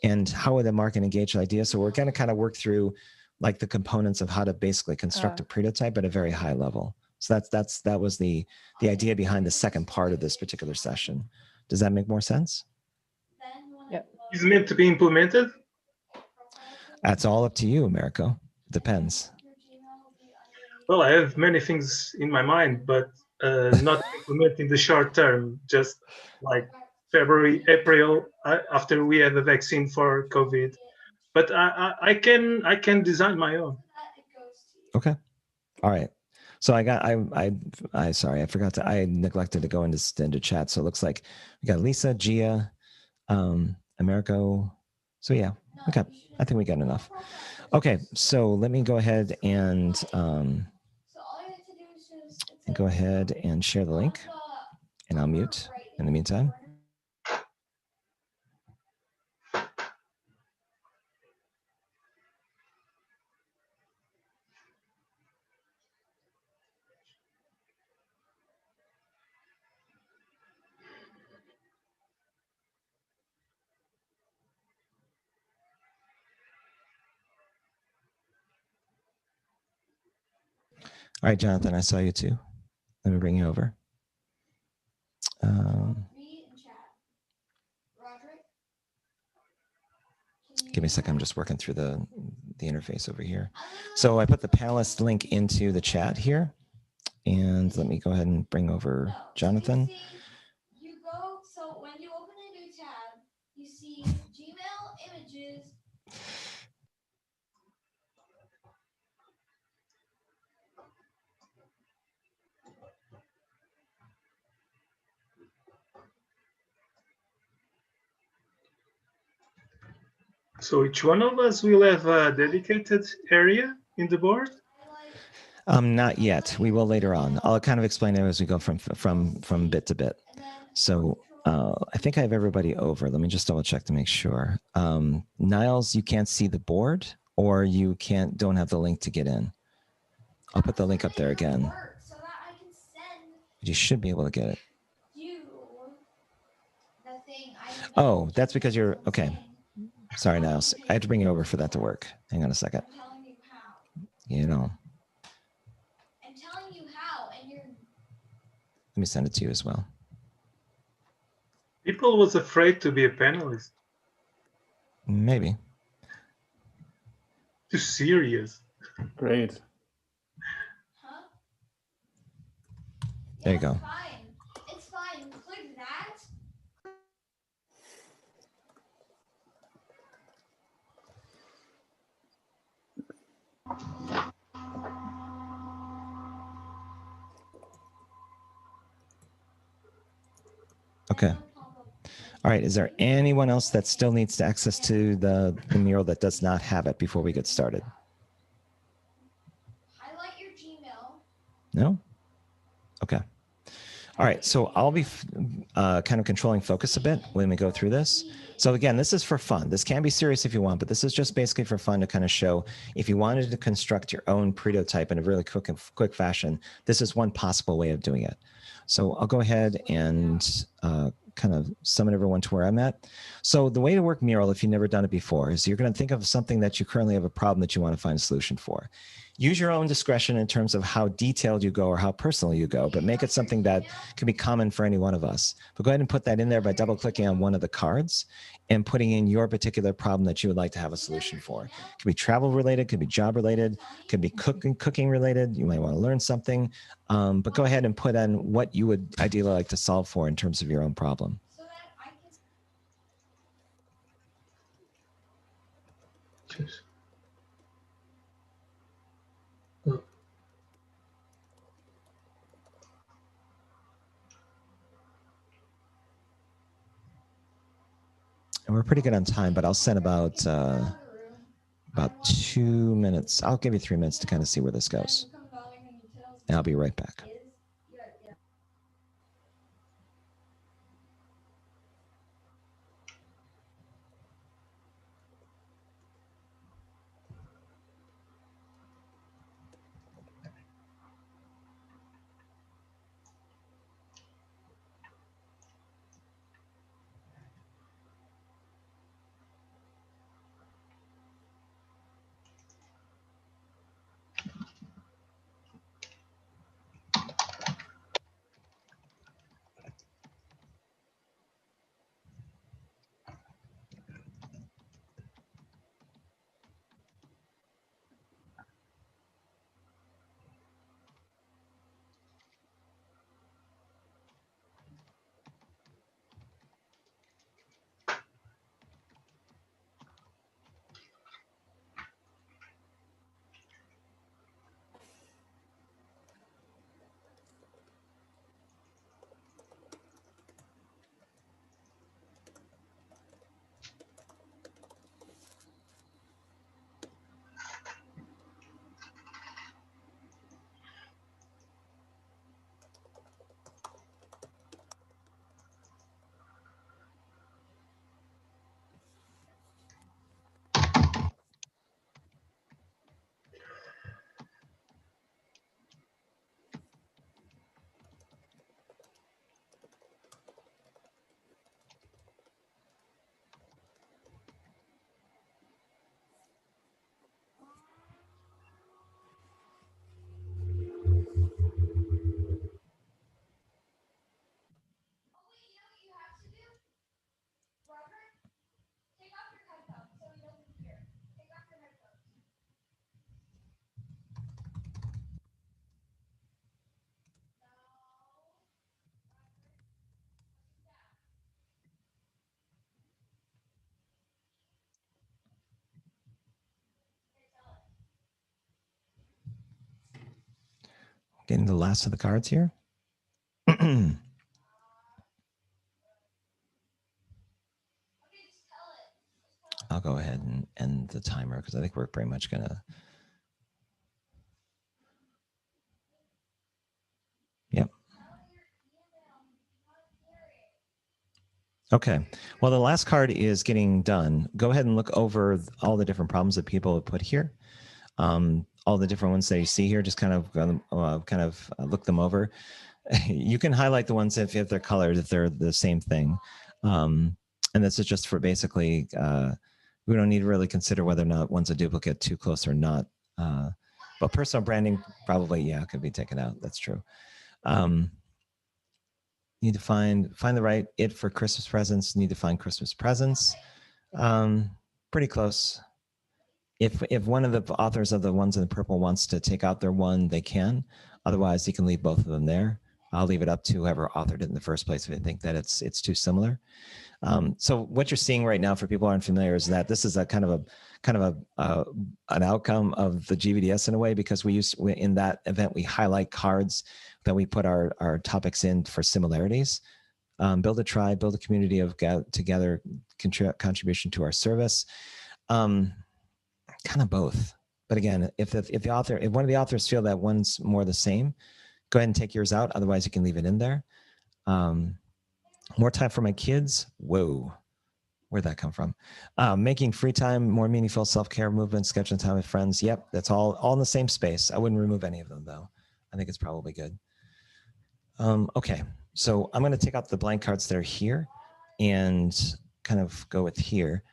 And how would the market engage the idea? So we're going to kind of work through like the components of how to basically construct a prototype at a very high level. So that was the idea behind the second part of this particular session. Does that make more sense? Yeah. Is it meant to be implemented? That's all up to you, Americo. Depends. Well, I have many things in my mind, but not implemented in the short term, just like February, April, after we have a vaccine for COVID. But I can design my own. Okay. All right. So I sorry, I neglected to go into chat. So it looks like we got Lisa, Gia, Americo. So yeah, okay. I think we got enough. Okay, so let me go ahead and share the link, and I'll mute in the meantime. All right, Jonathan, I saw you too. Let me bring you over. Give me a second. I'm just working through the interface over here. So I put the panelist link into the chat here. And let me go ahead and bring over Jonathan. You go, so when you open a new tab, you see Gmail, images. So each one of us will have a dedicated area in the board? Not yet. We will later on. I'll kind of explain it as we go from bit to bit. So I think I have everybody over. Let me just double check to make sure. Niles, you can't see the board, or you don't have the link to get in. I'll put the link up there again. You should be able to get it. Oh, that's because you're okay. Sorry, Niles. I have to bring you over for that to work. Hang on a second. You know. I'm telling you how, and you're. Let me send it to you as well. People was afraid to be a panelist. Maybe. Too serious. Great. Huh? There you go. Fine. It's fine. Click that. Okay. All right. Is there anyone else that still needs access to the Miro that does not have it before we get started? Highlight your Gmail. No? Okay. All right, so I'll be kind of controlling focus a bit when we go through this. So again, this is for fun. This can be serious if you want, but this is just basically for fun to kind of show if you wanted to construct your own Pretotype in a really quick fashion, this is one possible way of doing it. So I'll go ahead and kind of summon everyone to where I'm at. So the way to work Miro, if you've never done it before, is you're going to think of something that you currently have a problem that you want to find a solution for. Use your own discretion in terms of how detailed you go or how personal you go, but make it something that can be common for any one of us. But go ahead and put that in there by double-clicking on one of the cards and putting in your particular problem that you would like to have a solution for. It could be travel-related, could be job-related, could be cooking-related. You might want to learn something, but go ahead and put in what you would ideally like to solve for in terms of your own problem. Cheers. And we're pretty good on time, but I'll send about 2 minutes. I'll give you 3 minutes to kind of see where this goes. And I'll be right back. Getting the last of the cards here. I'll go ahead and end the timer because I think we're pretty much going to. Yep. Okay. Well, the last card is getting done. Go ahead and look over all the different problems that people have put here. All the different ones that you see here, just kind of look them over. You can highlight the ones if they're colored, if they're the same thing. And this is just for basically, we don't need to really consider whether or not one's a duplicate too close or not. But personal branding probably, yeah, could be taken out. That's true. Need to find the right it for Christmas presents. Need to find Christmas presents. Pretty close. If one of the authors of the ones in the purple wants to take out their one, they can. Otherwise, you can leave both of them there. I'll leave it up to whoever authored it in the first place if I think that it's too similar. So what you're seeing right now, for people who aren't familiar, is that this is a kind of an outcome of the GVDS in a way, because in that event we highlight cards that we put our topics in for similarities. Build a tribe, build a community of together contribution to our service. Kind of both. But again, if one of the authors feel that one's more the same, go ahead and take yours out. Otherwise, you can leave it in there. More time for my kids. Whoa. Where'd that come from? Making free time more meaningful, self-care, movement, scheduling time with friends. Yep, that's all in the same space. I wouldn't remove any of them though. I think it's probably good. Okay, so I'm going to take out the blank cards that are here and kind of go with here.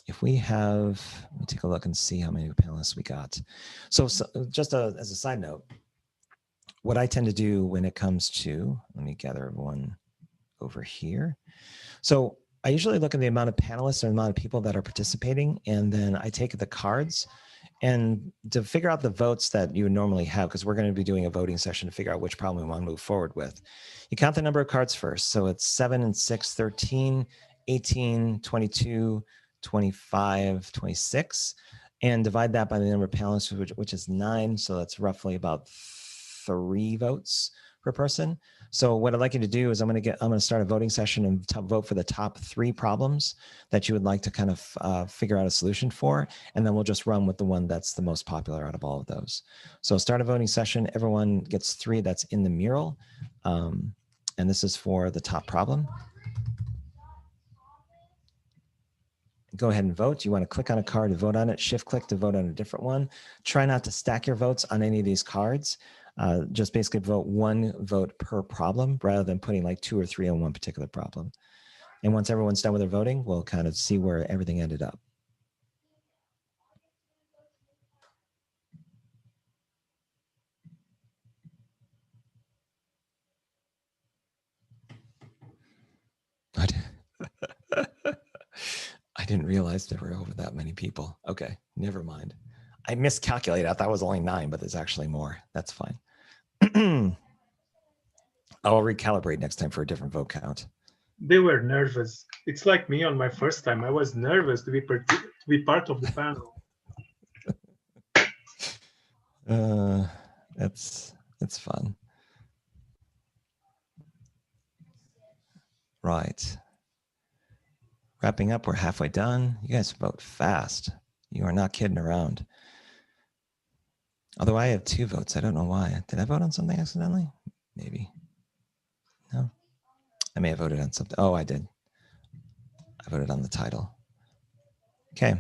If we have, let me take a look and see how many panelists we got. So just as a side note, what I tend to do when it comes to, let me gather everyone over here. So I usually look at the amount of panelists or the amount of people that are participating, and then I take the cards and to figure out the votes that you would normally have, because we're going to be doing a voting session to figure out which problem we want to move forward with. You count the number of cards first. So it's 7 and 6, 13, 18, 22, 25, 26, and divide that by the number of panelists, which is 9. So that's roughly about 3 votes per person. So what I'd like you to do is I'm going to start a voting session and vote for the top 3 problems that you would like to kind of figure out a solution for. And then we'll just run with the one that's the most popular out of all of those. So start a voting session. Everyone gets 3 that's in the mural. And this is for the top problem. Go ahead and vote. You want to click on a card to vote on it, shift click to vote on a different one. Try not to stack your votes on any of these cards. Just basically vote 1 vote per problem rather than putting like 2 or 3 on one particular problem. And once everyone's done with their voting, we'll kind of see where everything ended up. I didn't realize there were over that many people. Okay, never mind. I miscalculated. I thought it was only 9, but there's actually more. That's fine. I'll recalibrate next time for a different vote count. They were nervous. It's like me on my first time. I was nervous to be part of the panel. It's fun. Right. Wrapping up, we're halfway done. You guys vote fast. You are not kidding around. Although I have 2 votes. I don't know why. Did I vote on something accidentally? Maybe. No. I may have voted on something. Oh, I did. I voted on the title. Okay.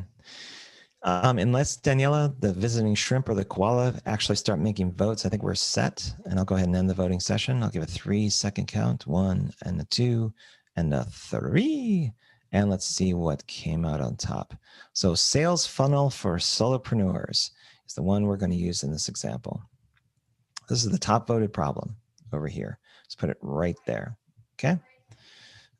Unless Daniela, the visiting shrimp or the koala actually start making votes, I think we're set. And I'll go ahead and end the voting session. I'll give a 3-second count. 1 and a 2 and a 3. And let's see what came out on top. So sales funnel for solopreneurs is the one we're going to use in this example. This is the top voted problem over here. Let's put it right there. Okay.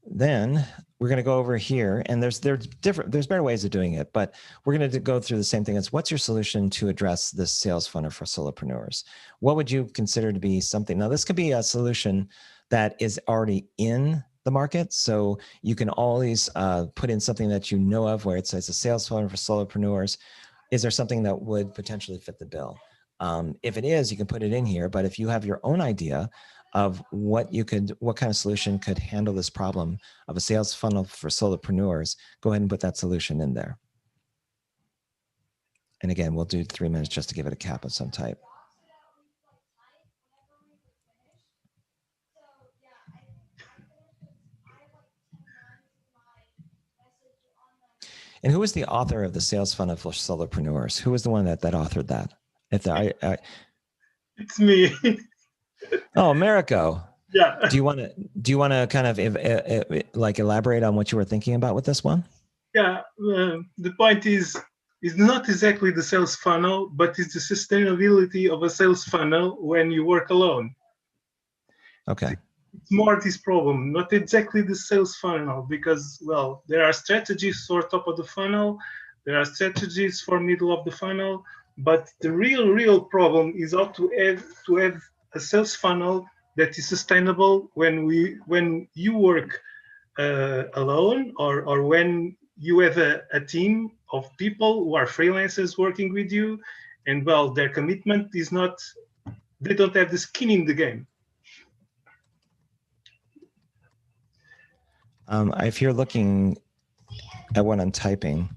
Then we're going to go over here, and there's better ways of doing it, but we're going to go through the same thing as what's your solution to address this sales funnel for solopreneurs? What would you consider to be something? Now, this could be a solution that is already in the market. So you can always put in something that you know of where it says a sales funnel for solopreneurs. Is there something that would potentially fit the bill? If it is, you can put it in here, but if you have your own idea of what kind of solution could handle this problem of a sales funnel for solopreneurs, go ahead and put that solution in there. And again, we'll do 3 minutes just to give it a cap of some type. And who was the author of the sales funnel for solopreneurs? Who was the one that authored that? It's me. Oh, Mariko. Yeah. Do you want to kind of like elaborate on what you were thinking about with this one? Yeah. The point is not exactly the sales funnel, but it's the sustainability of a sales funnel when you work alone. Okay. It's more this problem, not exactly the sales funnel, because, well, there are strategies for top of the funnel, there are strategies for middle of the funnel, but the real problem is how to have a sales funnel that is sustainable when you work alone, or when you have a team of people who are freelancers working with you, and, well, their commitment is not, they don't have the skin in the game. If you're looking at what I'm typing,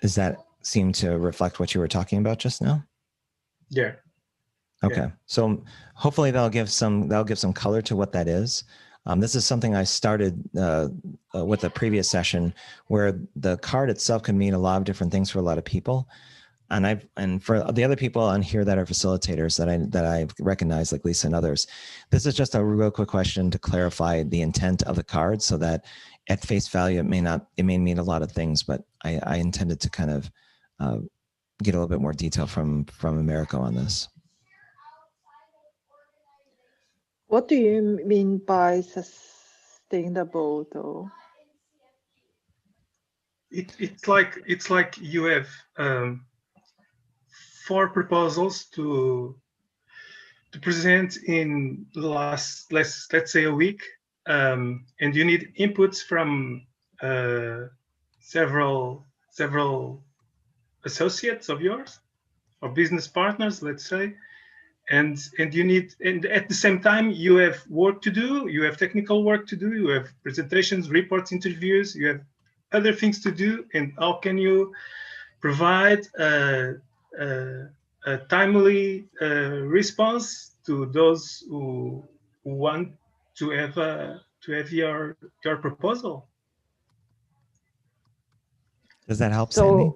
does that seem to reflect what you were talking about just now? Yeah. Okay, so hopefully that'll give some color to what that is. This is something I started with a previous session where the card itself can mean a lot of different things for a lot of people. And for the other people on here that are facilitators that I recognize, like Lisa and others, this is just a real quick question to clarify the intent of the card, so that at face value it may mean a lot of things, but I intended to kind of get a little bit more detail from Americo on this. What do you mean by sustainable, though? It's like you have 4 proposals to present in the last let's say a week, and you need inputs from several associates of yours or business partners, let's say, and you need, and at the same time you have work to do, you have technical work to do, you have presentations, reports, interviews, you have other things to do, and how can you provide a timely response to those who want to have your proposal? Does that help, Sandy?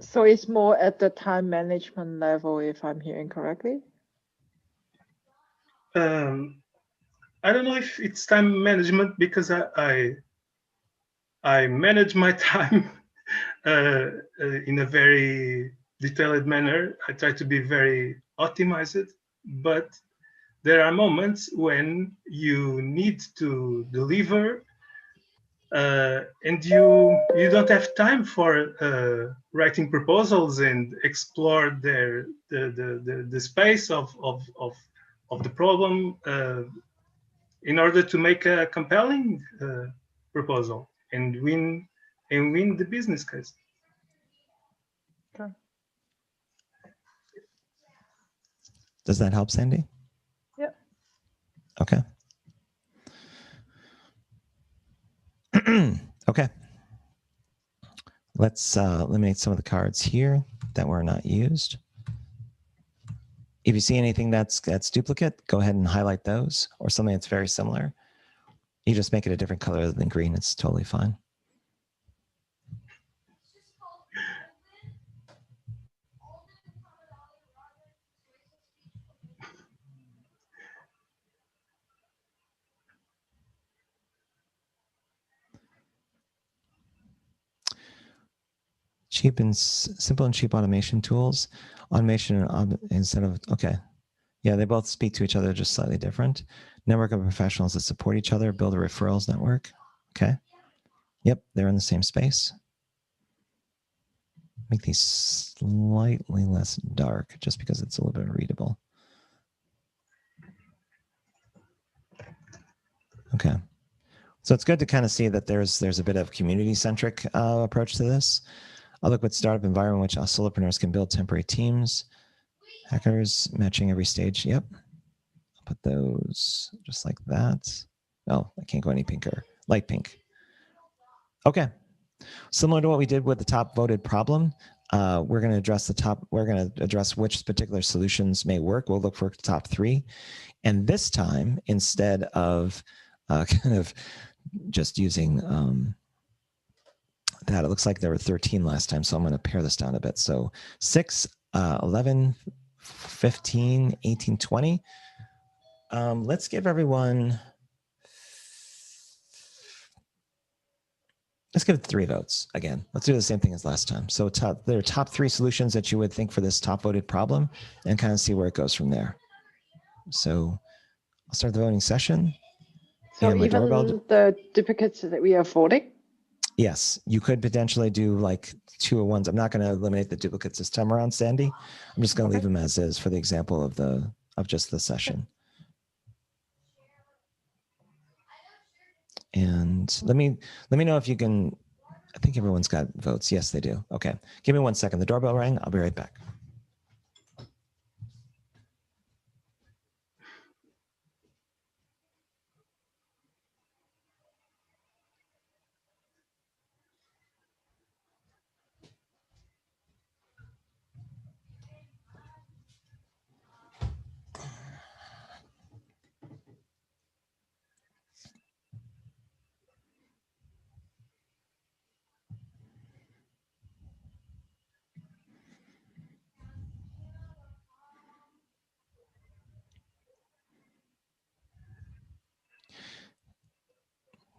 So it's more at the time management level, if I'm hearing correctly? I don't know if it's time management, because I manage my time in a very detailed manner. I try to be very optimized, but there are moments when you need to deliver, and you don't have time for writing proposals and explore the space of the problem in order to make a compelling proposal and win the business case. Okay. Does that help, Sandy? Yeah. Okay. Okay. Let's eliminate some of the cards here that were not used. If you see anything that's duplicate, go ahead and highlight those, or something that's very similar. You just make it a different color than green. It's totally fine. Cheap and simple and cheap automation tools. Automation instead of, okay. Yeah, they both speak to each other, just slightly different. Network of professionals that support each other, build a referrals network. Okay. Yep, they're in the same space. Make these slightly less dark just because it's a little bit readable. Okay. So it's good to kind of see that there's a bit of community-centric approach to this. A liquid startup environment in which solopreneurs can build temporary teams. Hackers matching every stage. Yep. I'll put those just like that. Oh, I can't go any pinker. Light pink. Okay. Similar to what we did with the top voted problem, we're going to address we're going to address which particular solutions may work. We'll look for the top 3. And this time, instead of kind of just using that, it looks like there were 13 last time. So I'm going to pare this down a bit. So 6, 11, 15, 18, 20. Let's give everyone, let's give it 3 votes again. Let's do the same thing as last time. So there are top 3 solutions that you would think for this top voted problem, and kind of see where it goes from there. So I'll start the voting session. So even the duplicates that we are voting? Yes, you could potentially do like 2 at once. I'm not going to eliminate the duplicates this time around, Sandy. I'm just going to leave them as is for the example of just the session. And let me know if you can. I think everyone's got votes. Yes, they do. Okay, give me 1 second. The doorbell rang. I'll be right back.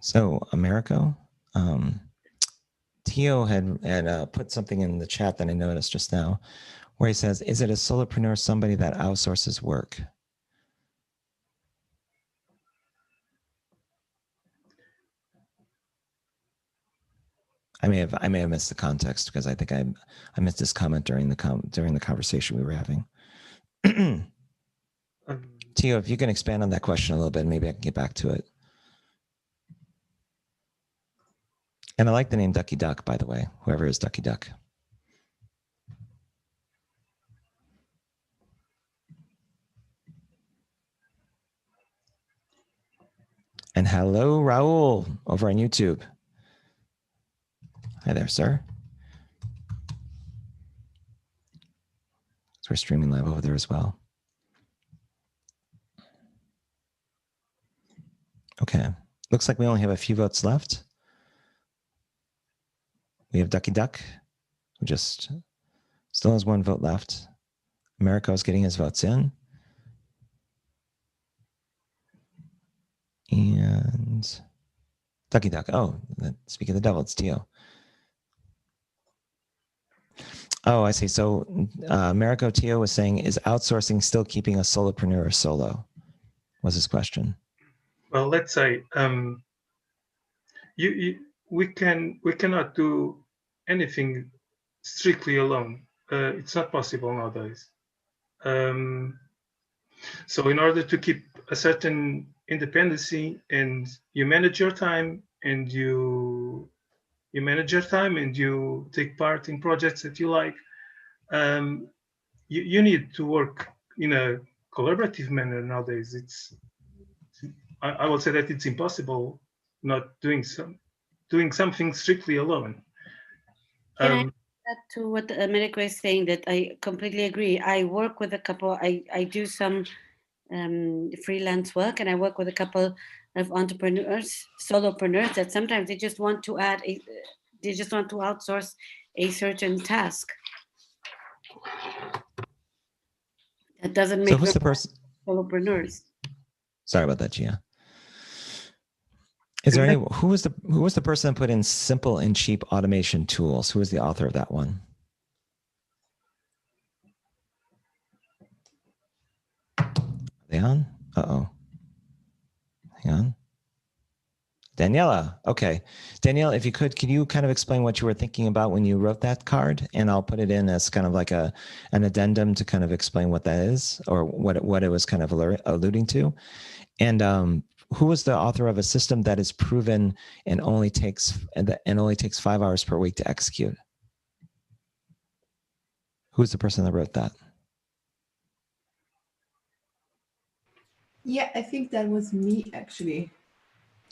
So, Americo, Tio had put something in the chat that I noticed just now, where he says, "Is it a solopreneur somebody that outsources work?" I may have missed the context because I think I missed this comment during the conversation we were having. Tio, if you can expand on that question a little bit, maybe I can get back to it. And I like the name Ducky Duck, by the way, whoever is Ducky Duck. And hello, Raul, over on YouTube. Hi there, sir. So we're streaming live over there as well. Okay, looks like we only have a few votes left. We have Ducky Duck, who just still has 1 vote left. Americo is getting his votes in. And Ducky Duck, oh, speak of the devil, it's Tio. Oh, I see. So Americo Tio was saying, is outsourcing still keeping a solopreneur solo? Was his question. Well, let's say we cannot do anything strictly alone. It's not possible nowadays. So in order to keep a certain independency, and you manage your time, and you take part in projects that you like, you need to work in a collaborative manner nowadays. I would say that it's impossible not doing something strictly alone. Can I add to what Americo is saying? That I completely agree. I work with a couple. I do some freelance work, and I work with a couple of entrepreneurs, solopreneurs, that sometimes they just want to outsource a certain task. That doesn't make so who's the person? Solopreneurs. Sorry about that, Gia. Is there any, who was the person that put in simple and cheap automation tools? Who was the author of that one? Are they on? Uh-oh. Hang on. Daniela. Okay. Daniela, if you could you kind of explain what you were thinking about when you wrote that card? And I'll put it in as kind of like an addendum to kind of explain what that is, or what it was kind of alluding to. And who was the author of a system that is proven and only takes 5 hours per week to execute? Who's the person that wrote that? Yeah, I think that was me, actually.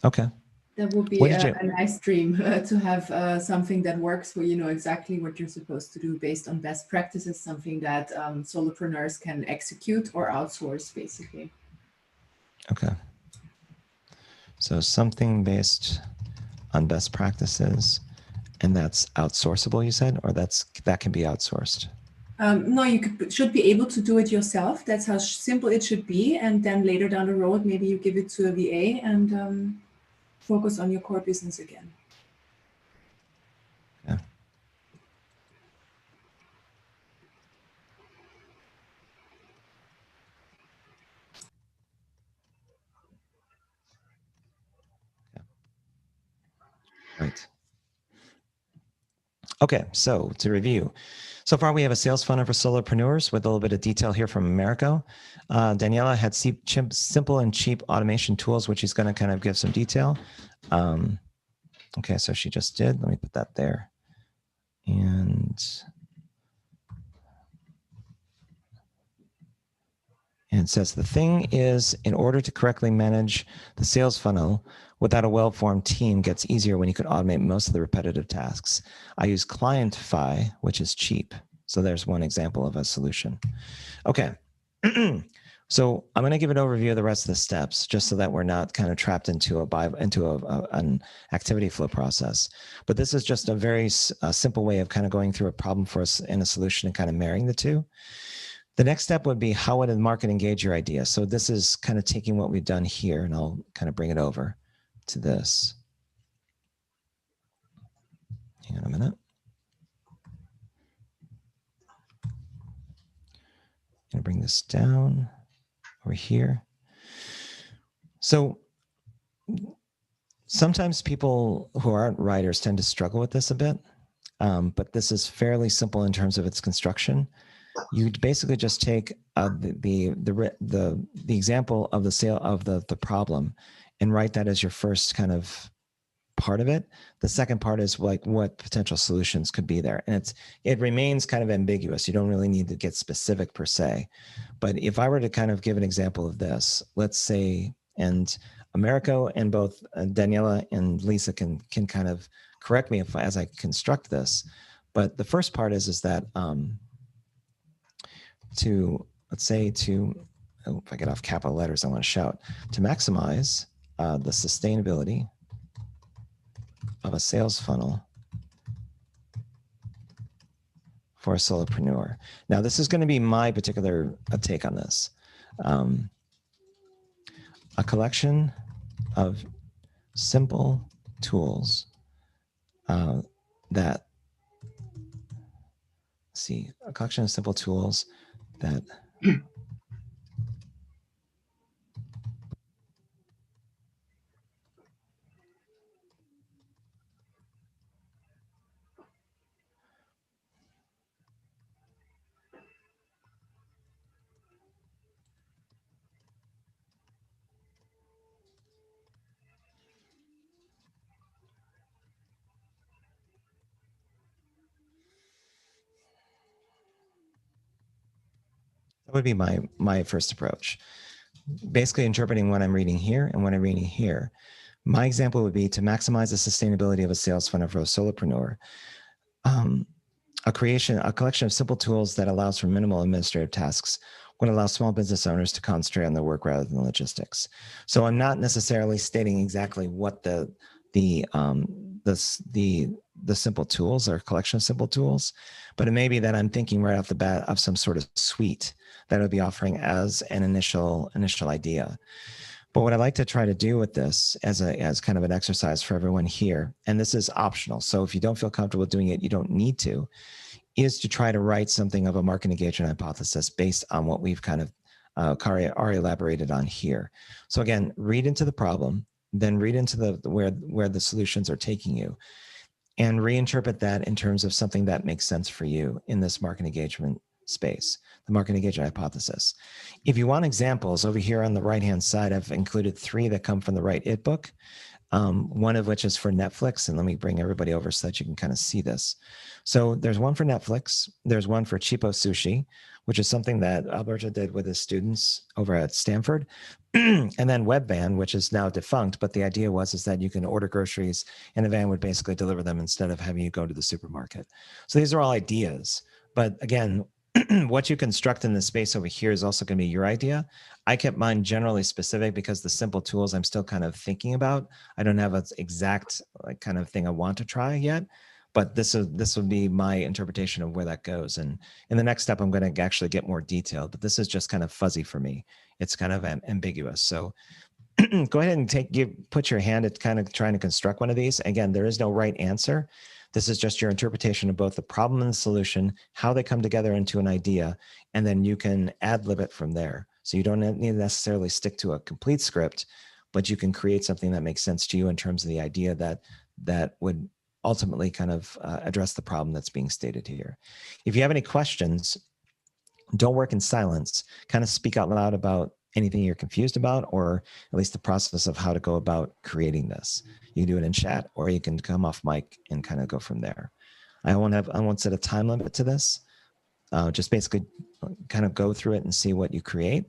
Okay. That would be a nice dream to have something that works where you know exactly what you're supposed to do based on best practices, something that solopreneurs can execute or outsource, basically. Okay. So something based on best practices, and that's outsourceable, you said, or that can be outsourced? No, you should be able to do it yourself. That's how simple it should be. And then later down the road, maybe you give it to a VA and focus on your core business again. Yeah. Right. Okay, so to review, so far we have a sales funnel for solopreneurs with a little bit of detail here from Americo. Daniela had simple and cheap automation tools, which is going to kind of give some detail. Okay, so she just did. Let me put that there. And it says, the thing is, in order to correctly manage the sales funnel without a well-formed team gets easier when you can automate most of the repetitive tasks. I use Clientify, which is cheap. So there's one example of a solution. Okay. So I'm going to give an overview of the rest of the steps, just so that we're not kind of trapped into an activity flow process. But this is just a very simple way of kind of going through a problem for us and a solution and kind of marrying the two. The next step would be, how would the market engage your idea? So this is kind of taking what we've done here, and I'll kind of bring it over to this. Hang on a minute. I'm gonna bring this down over here. So sometimes people who aren't writers tend to struggle with this a bit, but this is fairly simple in terms of its construction. You basically just take the example of the sale of the problem and write that as your first kind of part of it. The second part is like what potential solutions could be there. And it remains kind of ambiguous. You don't really need to get specific per se. But if I were to kind of give an example of this, let's say, and Americo and both Daniela and Lisa can kind of correct me as I construct this. But the first part is that let's say if I get off capital letters, I want to shout, to maximize the sustainability of a sales funnel for a solopreneur. Now, this is going to be my particular take on this. A collection of simple tools a collection of simple tools that would be my first approach. Basically interpreting what I'm reading here and what I'm reading here. My example would be to maximize the sustainability of a sales funnel for a solopreneur. A collection of simple tools that allows for minimal administrative tasks would allow small business owners to concentrate on their work rather than logistics. So I'm not necessarily stating exactly what the simple tools or collection of simple tools, but it may be that I'm thinking right off the bat of some sort of suite that I would be offering as an initial idea. But what I like to try to do with this as kind of an exercise for everyone here, and this is optional, so if you don't feel comfortable doing it, you don't need to, is to try to write something of a market engagement hypothesis based on what we've kind of already elaborated on here. So again, read into the problem, then read into where the solutions are taking you, and reinterpret that in terms of something that makes sense for you in this market engagement space, the market engagement hypothesis. If you want examples, over here on the right-hand side, I've included 3 that come from the Write It book, one of which is for Netflix. And let me bring everybody over so that you can kind of see this. So there's one for Netflix. There's one for Cheapo Sushi, which is something that Alberto did with his students over at Stanford. And then Webvan, which is now defunct. But the idea was that you can order groceries and a van would basically deliver them instead of having you go to the supermarket. So these are all ideas. But again, what you construct in this space over here is also going to be your idea. I kept mine generally specific because the simple tools I'm still kind of thinking about. I don't have an exact kind of thing I want to try yet, but this would be my interpretation of where that goes. And in the next step, I'm going to actually get more detailed, but this is just kind of fuzzy for me. It's kind of ambiguous. So go ahead and put your hand at kind of trying to construct one of these. Again, there is no right answer. This is just your interpretation of both the problem and the solution, how they come together into an idea, and then you can ad-lib it from there. So you don't need to necessarily stick to a complete script, but you can create something that makes sense to you in terms of the idea that would ultimately kind of address the problem that's being stated here. If you have any questions, don't work in silence. Kind of speak out loud about anything you're confused about, or at least the process of how to go about creating this. You can do it in chat, or you can come off mic and kind of go from there. I won't set a time limit to this. Just basically kind of go through it and see what you create,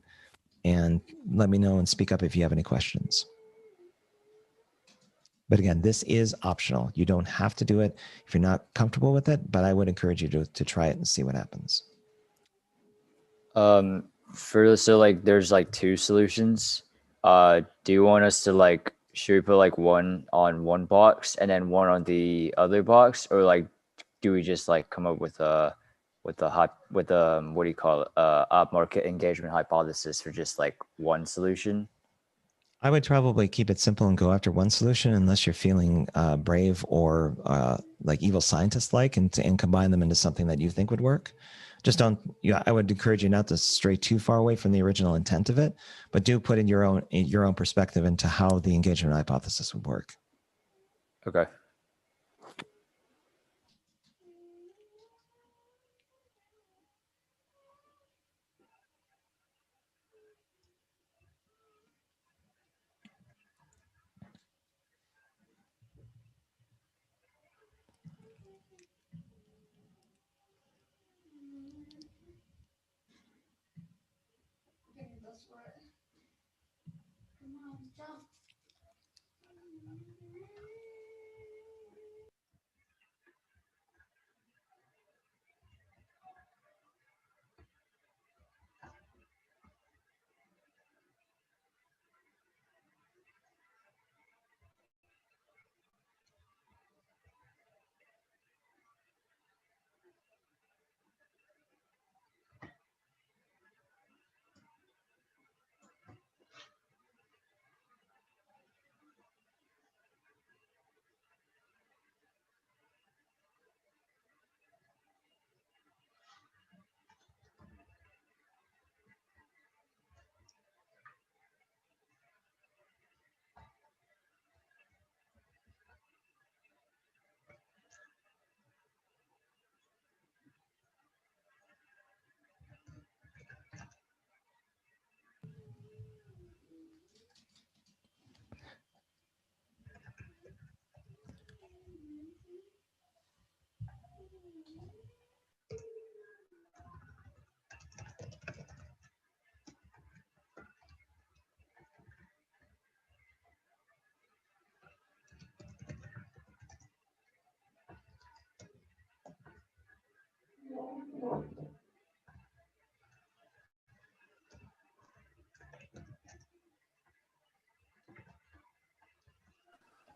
and let me know and speak up if you have any questions. But again, this is optional. You don't have to do it if you're not comfortable with it, but I would encourage you to try it and see what happens. So like there's like 2 solutions. Do you want us to should we put like one on one box and then one on the other box, or like do we just like come up with what do you call it, a market engagement hypothesis for just like one solution? I would probably keep it simple and go after one solution unless you're feeling brave or like evil scientist-like, and combine them into something that you think would work. Just don't, I would encourage you not to stray too far away from the original intent of it, but do put in your own perspective into how the engagement hypothesis would work. Okay. Come on, jump.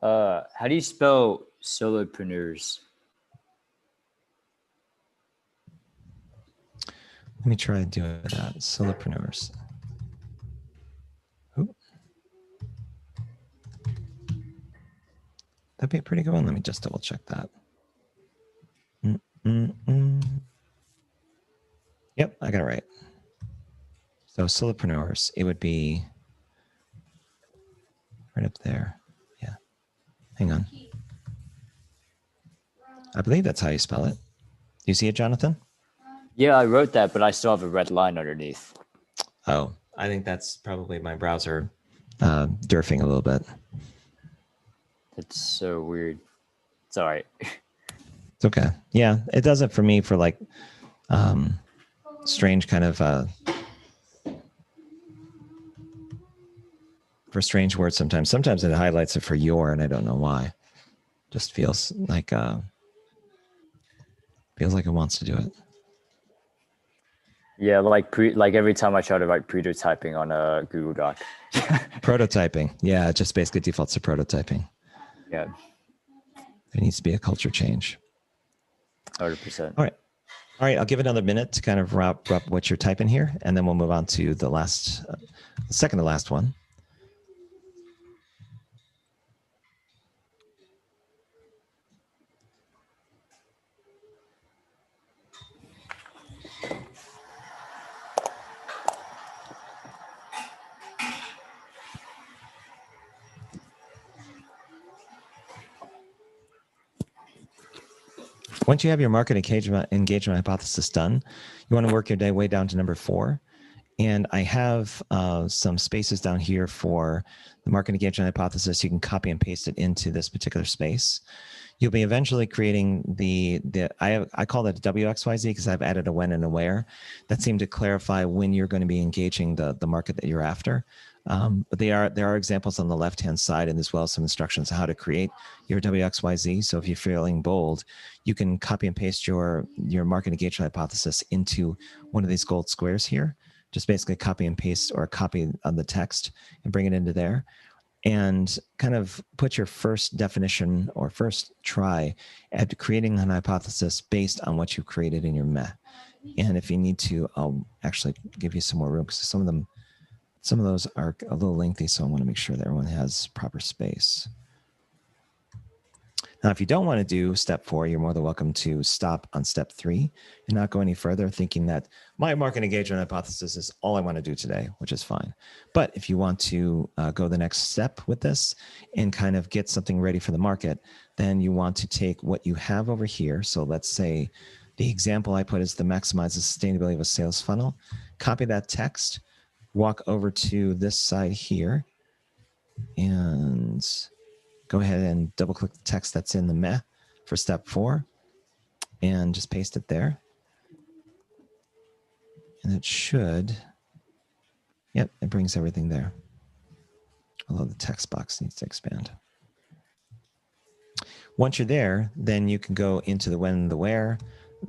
How do you spell solopreneurs? Let me try doing that. Solopreneurs. Ooh. That'd be a pretty good one. Let me just double check that. Yep, I got it right. So solopreneurs, it would be right up there. Yeah. Hang on. I believe that's how you spell it. Do you see it, Jonathan? Yeah, I wrote that, but I still have a red line underneath. Oh, I think that's probably my browser derfing a little bit. It's so weird. It's all right. It's okay. Yeah, it does it for me for like strange kind of for strange words sometimes. Sometimes it highlights it for your, and I don't know why. Just feels like it wants to do it. Yeah, like every time I try to write prototyping on a Google Doc. Prototyping. Yeah, it just basically defaults to prototyping. Yeah. There needs to be a culture change. 100%. All right. All right, I'll give it another minute to kind of wrap up what you're typing here, and then we'll move on to the last, second to last one. Once you have your market engagement hypothesis done, you want to work your way down to number 4. And I have some spaces down here for the market engagement hypothesis. You can copy and paste it into this particular space. You'll be eventually creating I call that WXYZ because I've added a when and a where. That seemed to clarify when you're going to be engaging the market that you're after. But there are examples on the left-hand side, and as well as some instructions on how to create your WXYZ. So if you're feeling bold, you can copy and paste your market engagement hypothesis into one of these gold squares here. Just basically copy and paste or copy on the text and bring it into there. And kind of put your first definition or first try at creating an hypothesis based on what you created in your MEH. And if you need to, I'll actually give you some more room because some of them Some of those are a little lengthy, so I want to make sure that everyone has proper space. Now, if you don't want to do step 4, you're more than welcome to stop on step 3 and not go any further, thinking that my market engagement hypothesis is all I want to do today, which is fine. But if you want to go the next step with this and kind of get something ready for the market, then you want to take what you have over here. So let's say the example I put is to maximize the sustainability of a sales funnel. Copy that text, walk over to this side here, and go ahead and double click the text that's in the meh for step 4 and just paste it there. And it should, yep, it brings everything there. Although the text box needs to expand. Once you're there, then you can go into the when and the where,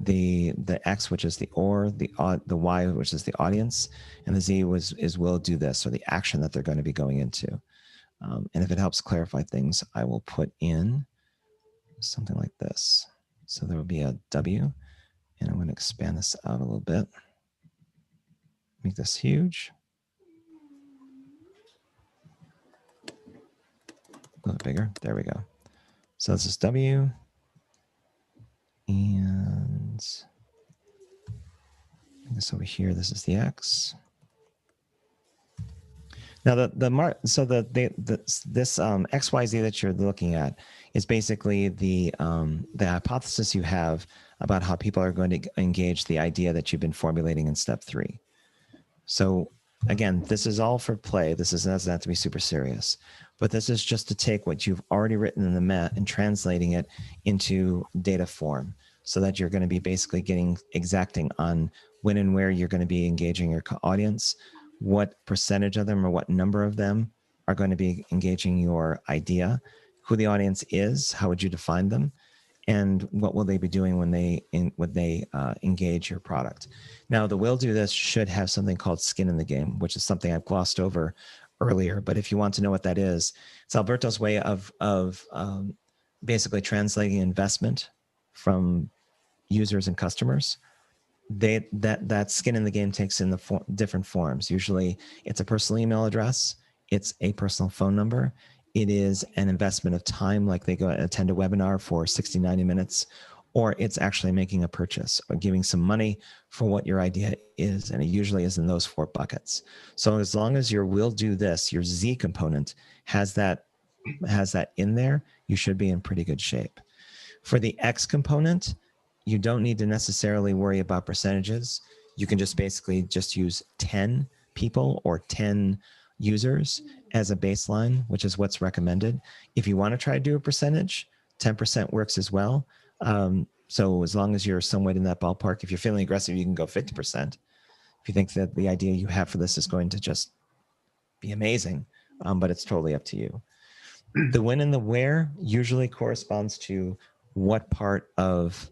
the X, which is the or, the Y, which is the audience, and the Z is will do this, or the action that they're going to be going into. And if it helps clarify things, I will put in something like this. So there will be a W, and I'm going to expand this out a little bit. Make this huge. A little bigger. There we go. So this is W. And this over here, this is the X. Now this XYZ that you're looking at is basically the hypothesis you have about how people are going to engage the idea that you've been formulating in step 3. So again, this is all for play. This doesn't have to be super serious, but this is just to take what you've already written in the MET and translating it into data form, so that you're going to be basically exacting on when and where you're going to be engaging your audience, what percentage of them or what number of them are going to be engaging your idea, who the audience is, how would you define them, and what will they be doing when they engage your product. Now, the will do this should have something called skin in the game, which is something I've glossed over earlier. But if you want to know what that is, it's Alberto's way of basically translating investment from users and customers. That skin in the game takes in the different forms. Usually it's a personal email address, it's a personal phone number, it is an investment of time, like they go attend a webinar for 60, 90 minutes, or it's actually making a purchase or giving some money for what your idea is. And it usually is in those 4 buckets. So as long as your will do this, your Z component has that in there, you should be in pretty good shape. For the X component, you don't need to necessarily worry about percentages. You can just basically just use 10 people or 10 users as a baseline, which is what's recommended. If you want to try to do a percentage, 10% works as well. So as long as you're somewhat in that ballpark, if you're feeling aggressive, you can go 50%. If you think that the idea you have for this is going to just be amazing, but it's totally up to you. The when and the where usually corresponds to what part of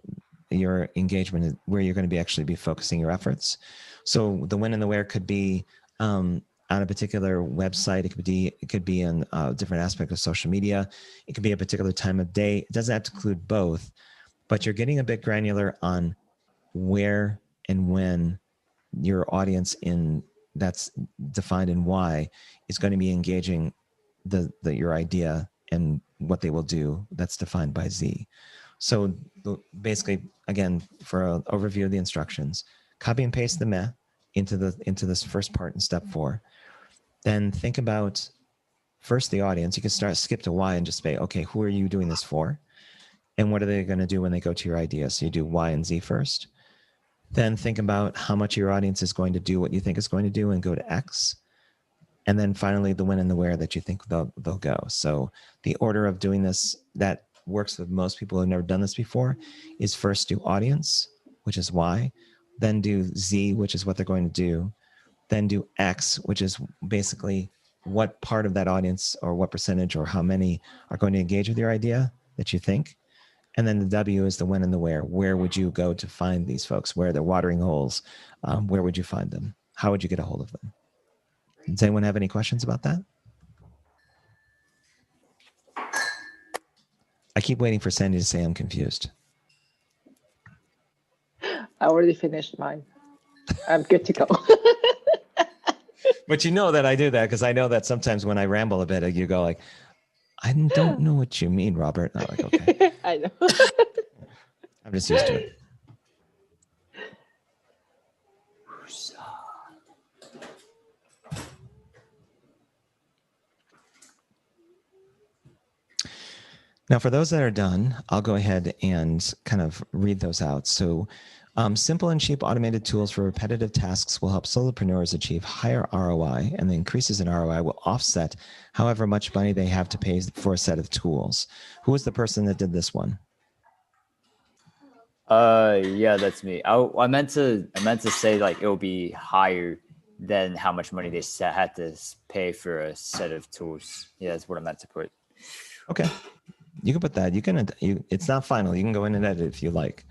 your engagement is where you're going to actually be focusing your efforts. So the when and the where could be on a particular website. It could be in a different aspect of social media. It could be a particular time of day. It doesn't have to include both, but you're getting a bit granular on where and when your audience that's defined in Y is going to be engaging your idea and what they will do. That's defined by Z. So basically, again, for an overview of the instructions, copy and paste the MET into this first part in step 4. Then think about first the audience. You can skip to Y and just say, okay, who are you doing this for? And what are they going to do when they go to your idea? So you do Y and Z first. Then think about how much your audience is going to do what you think is going to do and go to X. And then finally, the when and the where that you think they'll go. So the order of doing this that works with most people who've never done this before is first do audience, which is Y, then do Z, which is what they're going to do, then do X, which is basically what part of that audience or what percentage or how many are going to engage with your idea that you think. And then the W is the when and the where. Where would you go to find these folks? Where are the watering holes? Where would you find them? How would you get a hold of them? Does anyone have any questions about that? I keep waiting for Sandy to say I'm confused. I already finished mine. I'm good to go. But you know that I do that because I know that sometimes when I ramble a bit, you go like, I don't know what you mean, Robert. And I'm like, okay. I know. I'm just used to it. Now, for those that are done, I'll go ahead and kind of read those out. So simple and cheap automated tools for repetitive tasks will help solopreneurs achieve higher ROI, and the increases in ROI will offset however much money they have to pay for a set of tools. Who was the person that did this one? Yeah, that's me. I meant to say like it will be higher than how much money they had to pay for a set of tools. Yeah, that's what I meant to put. Okay, you can put that. It's not final. You can go in and edit if you like.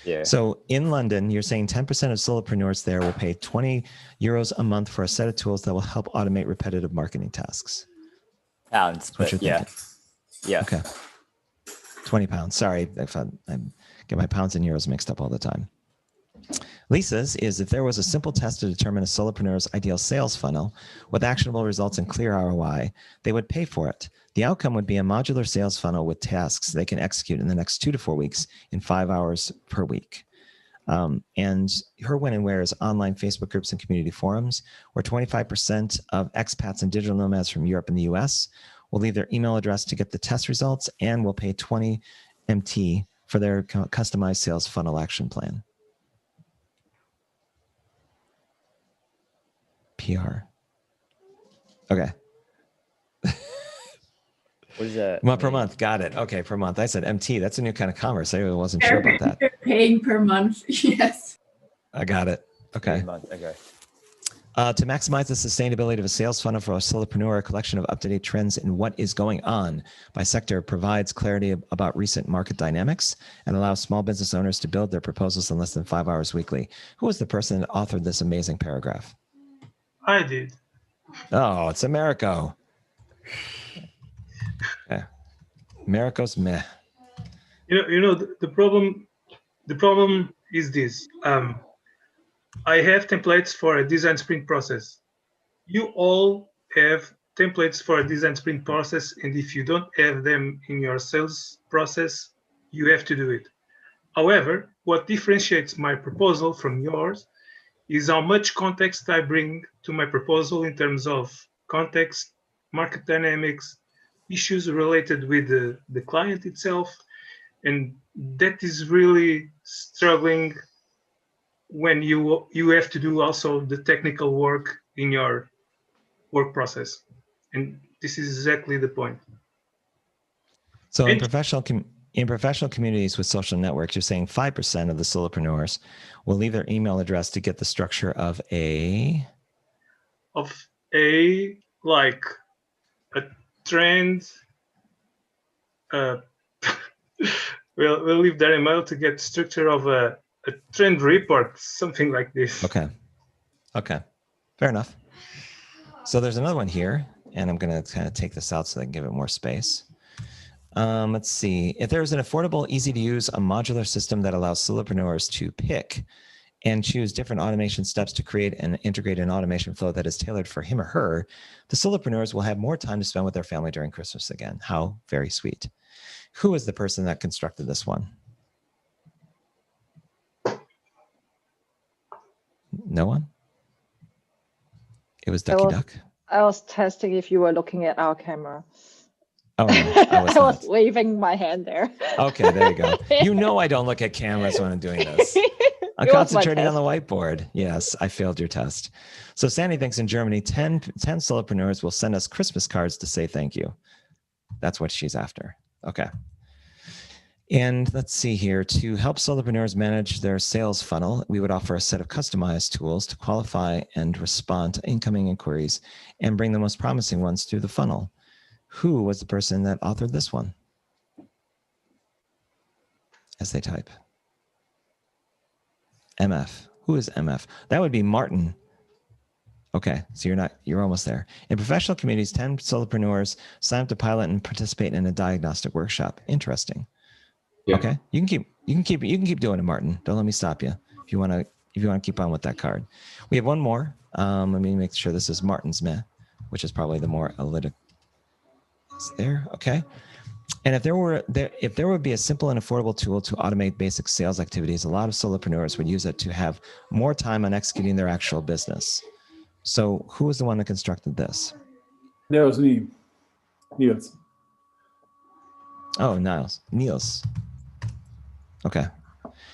Yeah. So in London, you're saying 10% of solopreneurs there will pay 20 euros a month for a set of tools that will help automate repetitive marketing tasks. Pounds, but yeah. Yeah. Okay. 20 pounds. Sorry, I get my pounds and euros mixed up all the time. Lisa's is if there was a simple test to determine a solopreneur's ideal sales funnel with actionable results and clear ROI, they would pay for it. The outcome would be a modular sales funnel with tasks they can execute in the next 2 to 4 weeks in 5 hours per week. And her when and where is online Facebook groups and community forums, where 25% of expats and digital nomads from Europe and the US will leave their email address to get the test results and will pay 20 MT for their customized sales funnel action plan. PR. Okay. What is that? Well, per month. Got it. Okay, per month. I said MT. That's a new kind of commerce. I wasn't sure about that. They're paying per month. Yes. I got it. Okay. Okay. To maximize the sustainability of a sales funnel for a solopreneur, a collection of up-to-date trends in what is going on by sector provides clarity about recent market dynamics and allows small business owners to build their proposals in less than 5 hours weekly. Who was the person that authored this amazing paragraph? I did. Oh, it's Americo. Yeah. Americo's meh. You know the problem is this. I have templates for a design sprint process. You all have templates for a design sprint process, and if you don't have them in your sales process, you have to do it. However, what differentiates my proposal from yours is how much context I bring to my proposal in terms of context, market dynamics, issues related with the client itself, and that is really struggling when you have to do also the technical work in your work process. And this is exactly the point. So in professional communities with social networks, you're saying 5% of the solopreneurs will leave their email address to get the structure of a like a trend. We'll leave their email to get structure of a trend report, something like this. Okay. Fair enough. So there's another one here, and I'm going to kind of take this out so I can give it more space. Let's see. If there's an affordable, easy to use, a modular system that allows solopreneurs to pick and choose different automation steps to create and integrate an automation flow that is tailored for him or her, the solopreneurs will have more time to spend with their family during Christmas again. How very sweet. Who is the person that constructed this one? No one? It was Ducky Duck? I was testing if you were looking at our camera. Oh, no, I was I was waving my hand there. Okay, there you go. You know I don't look at cameras when I'm doing this. I'm concentrating on the whiteboard. Yes, I failed your test. So Sandy thinks in Germany, 10 solopreneurs will send us Christmas cards to say thank you. That's what she's after. Okay. And let's see here. To help solopreneurs manage their sales funnel, we would offer a set of customized tools to qualify and respond to incoming inquiries and bring the most promising ones through the funnel. Who was the person that authored this one? As they type. MF. Who is MF? That would be Martin. Okay, so you're almost there. In professional communities, 10 solopreneurs sign up to pilot and participate in a diagnostic workshop. Interesting. Yeah. Okay, you can keep doing it, Martin. Don't let me stop you. If you want to if you want to keep on with that card. We have one more. Let me make sure this is Martin's meh, which is probably the more analytic. It's there, okay. And if there would be a simple and affordable tool to automate basic sales activities, a lot of solopreneurs would use it to have more time on executing their actual business. So who was the one that constructed this? That was me, Niels. Oh, Niels. Okay.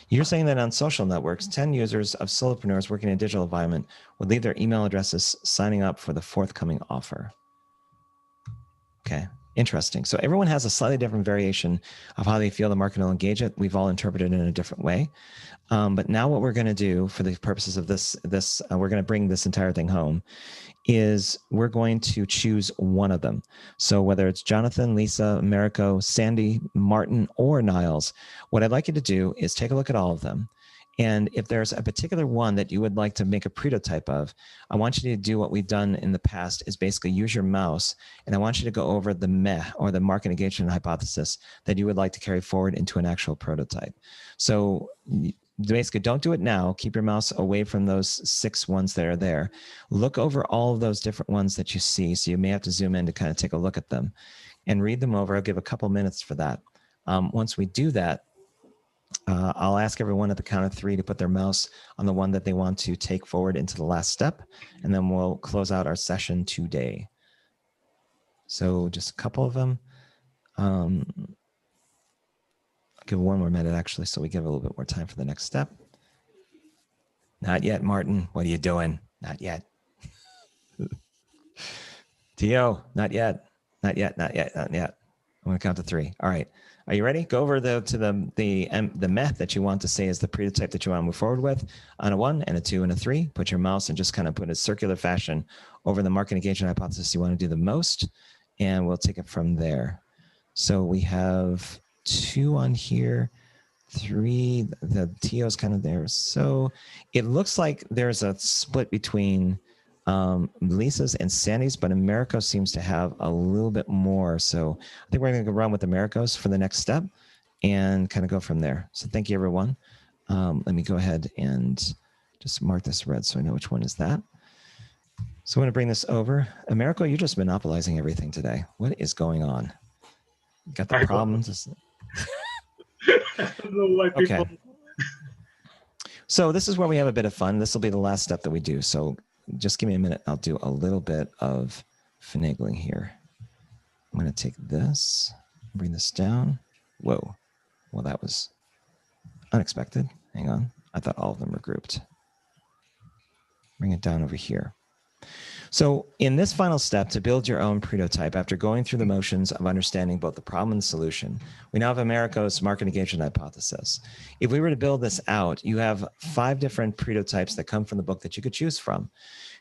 You're saying that on social networks, 10 users of solopreneurs working in a digital environment would leave their email addresses signing up for the forthcoming offer. Okay, interesting. So everyone has a slightly different variation of how they feel the market will engage it. We've all interpreted it in a different way. But now what we're going to do for the purposes of this we're going to bring this entire thing home, is we're going to choose one of them. So whether it's Jonathan, Lisa, Americo, Sandy, Martin, or Niles, what I'd like you to do is take a look at all of them. And if there's a particular one that you would like to make a prototype of, I want you to do what we've done in the past, is basically use your mouse, and I want you to go over the MEH, or the market engagement hypothesis, that you would like to carry forward into an actual prototype. So basically, don't do it now. Keep your mouse away from those 6 ones that are there. Look over all of those different ones that you see. So you may have to zoom in to kind of take a look at them and read them over. I'll give a couple minutes for that. Once we do that, I'll ask everyone at the count of 3 to put their mouse on the one that they want to take forward into the last step, and then we'll close out our session today. So just a couple of them. I'll give 1 more minute, actually, so we give a little bit more time for the next step. Not yet, Martin. What are you doing? Not yet. Tio, not yet. Not yet, not yet, not yet. I'm going to count to 3. All right. Are you ready? Go over to the meth that you want to say is the prototype that you want to move forward with on a 1 and a 2 and a 3. Put your mouse and just kind of put a circular fashion over the market engagement hypothesis you want to do the most, and we'll take it from there. So we have 2 on here, 3. The TO's kind of there. So it looks like there's a split between Lisa's and Sandy's, but Americo seems to have a little bit more. So I think we're going to run with Americo's for the next step and kind of go from there. So thank you, everyone. Let me go ahead and just mark this red so I know which one is that. So I'm going to bring this over. Americo, you're just monopolizing everything today. What is going on? Got the problems? I don't know why people... Okay. So this is where we have a bit of fun. This will be the last step that we do. So just give me a minute. I'll do a little bit of finagling here. I'm going to take this, bring this down. Whoa. Well, that was unexpected. Hang on. I thought all of them were grouped. Bring it down over here. So in this final step, to build your own prototype, after going through the motions of understanding both the problem and the solution, we now have Americo's market engagement hypothesis. If we were to build this out, you have 5 different prototypes that come from the book that you could choose from.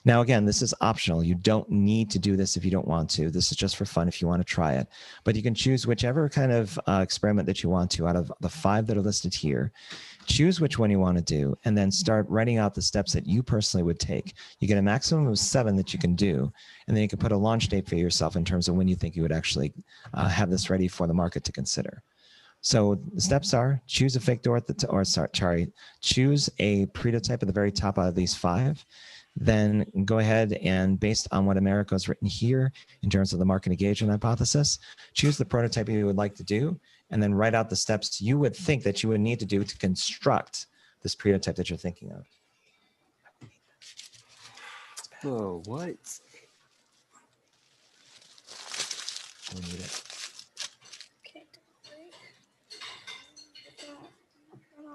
Now, again, this is optional. You don't need to do this if you don't want to. This is just for fun if you want to try it. But you can choose whichever kind of experiment that you want to out of the 5 that are listed here. Choose which one you want to do, and then start writing out the steps that you personally would take. You get a maximum of 7 that you can do, and then you can put a launch date for yourself in terms of when you think you would actually have this ready for the market to consider. So the steps are: choose a fake door at the choose a prototype at the very top out of these 5. Then go ahead and, based on what Americo has written here in terms of the market engagement hypothesis, choose the prototype you would like to do, and then write out the steps you would think that you would need to do to construct this prototype that you're thinking of. Whoa, what? We need it. Okay,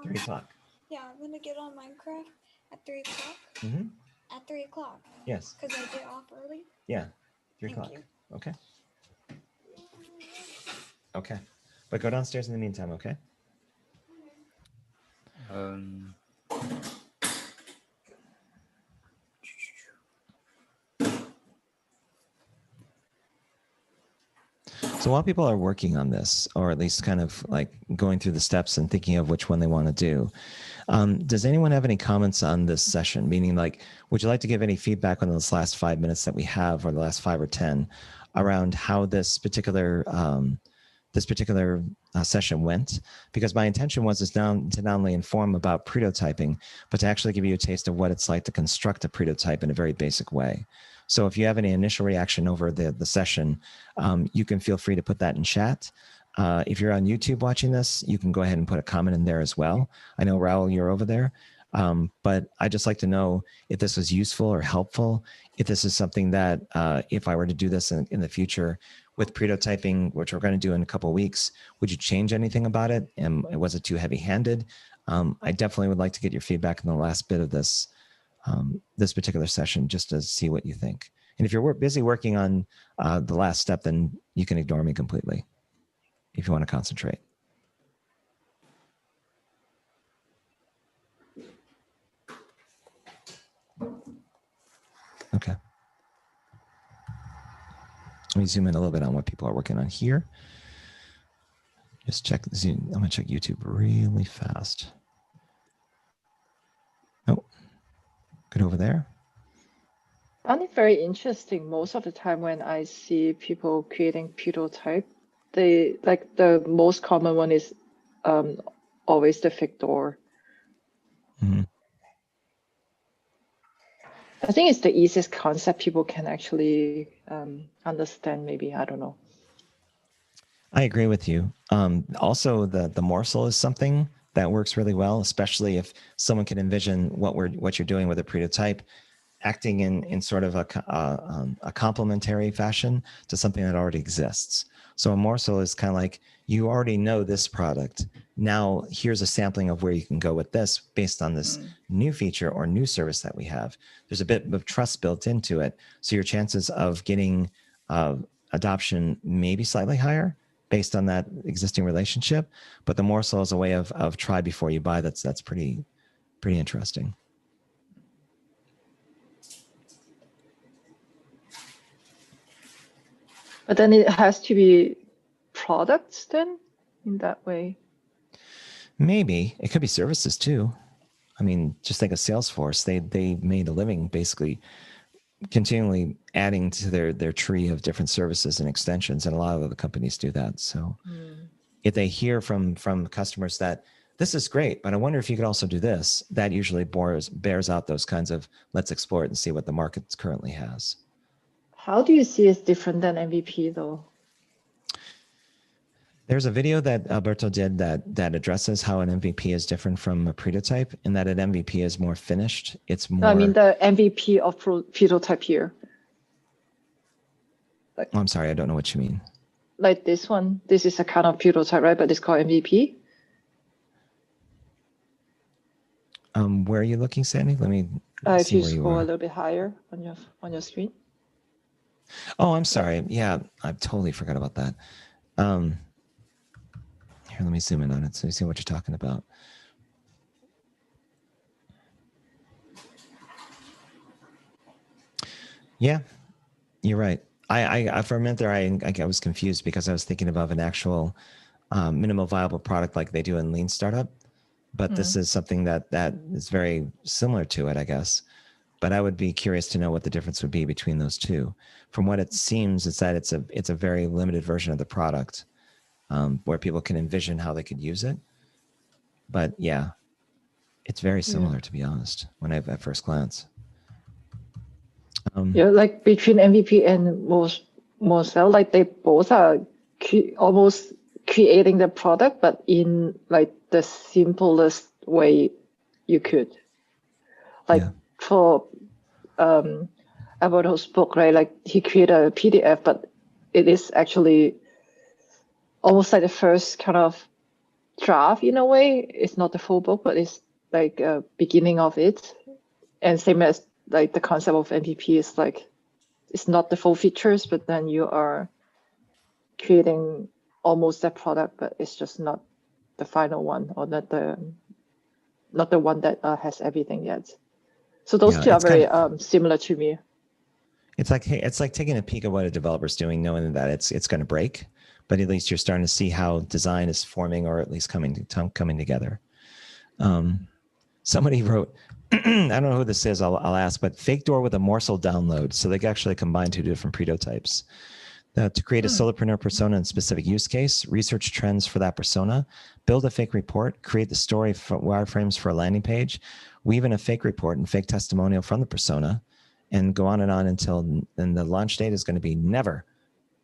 3 o'clock. Yeah, I'm gonna get on Minecraft at 3 o'clock. Mm-hmm. At 3 o'clock. Yes. Because I get off early. Yeah, 3 o'clock. Okay. Okay. But go downstairs in the meantime, okay? So while people are working on this, or at least kind of like going through the steps and thinking of which one they want to do, does anyone have any comments on this session? Meaning, like, would you like to give any feedback on those last 5 minutes that we have, or the last 5 or 10, around how this particular this particular session went, because my intention was to not only inform about prototyping, but to actually give you a taste of what it's like to construct a prototype in a very basic way. So if you have any initial reaction over the session, you can feel free to put that in chat. If you're on YouTube watching this, you can go ahead and put a comment in there as well. I know, Raul, you're over there. But I'd just like to know if this was useful or helpful, if this is something that if I were to do this in the future with prototyping, which we're going to do in a couple of weeks, would you change anything about it? And was it too heavy-handed? I definitely would like to get your feedback in the last bit of this this particular session, just to see what you think. And if you're busy working on the last step, then you can ignore me completely if you want to concentrate. Okay. Let me zoom in a little bit on what people are working on here. Just check Zoom. I'm going to check YouTube really fast. Oh, good over there. I find it very interesting. Most of the time when I see people creating prototype, they like the most common one is always the fig door. Mm-hmm. I think it's the easiest concept people can actually understand, maybe. I don't know. I agree with you. Also, the morsel is something that works really well, especially if someone can envision what you're doing with a prototype, acting in sort of a complementary fashion to something that already exists. So a morsel is kind of like, you already know this product. Now here's a sampling of where you can go with this based on this new feature or new service that we have. There's a bit of trust built into it. So your chances of getting adoption may be slightly higher based on that existing relationship. But the morsel is a way of try before you buy. That's pretty interesting. But then it has to be products then in that way. Maybe it could be services too. I mean, just think of Salesforce. They made a living basically continually adding to their tree of different services and extensions, and a lot of other companies do that. So if they hear from customers that this is great, but I wonder if you could also do this, that usually bears out those kinds of let's explore it and see what the market currently has. How do you see it's different than MVP though? There's a video that Alberto did that addresses how an MVP is different from a prototype, and that an MVP is more finished. It's more. No, I mean the MVP of prototype here. Like, I'm sorry, I don't know what you mean. Like this one, this is a kind of prototype, right? But it's called MVP. Where are you looking, Sandy? Let me if see you where you scroll are. a little bit higher on your screen. Oh, I'm sorry. Yeah, I totally forgot about that. Here, let me zoom in on it so you see what you're talking about. Yeah, you're right. I for a minute there, I was confused because I was thinking about an actual minimal viable product like they do in Lean Startup, but this is something that is very similar to it, I guess. But I would be curious to know what the difference would be between those two. From what it seems, it's that it's a very limited version of the product where people can envision how they could use it. But yeah, it's very similar, to be honest, when at first glance. Yeah, like between MVP and Moselle, like they both are almost creating the product, but in like the simplest way you could. Like for Alberto's book, right? Like he created a PDF, but it is actually almost like the first kind of draft in a way. It's not the full book, but it's like a beginning of it. And same as like the concept of MVP is like, it's not the full features, but then you are creating almost that product, but it's just not the final one, or not the one that has everything yet. So those two are very similar to me. It's like taking a peek at what a developer's doing, knowing that it's going to break, but at least you're starting to see how design is forming, or at least coming together. Somebody wrote, I don't know who this is, I'll ask, but fake door with a morsel download. So they actually combine two different prototypes. To create a solopreneur persona and specific use case, research trends for that persona, build a fake report, create the story for wireframes for a landing page, weave in a fake report and fake testimonial from the persona, and go on until and the launch date is going to be never.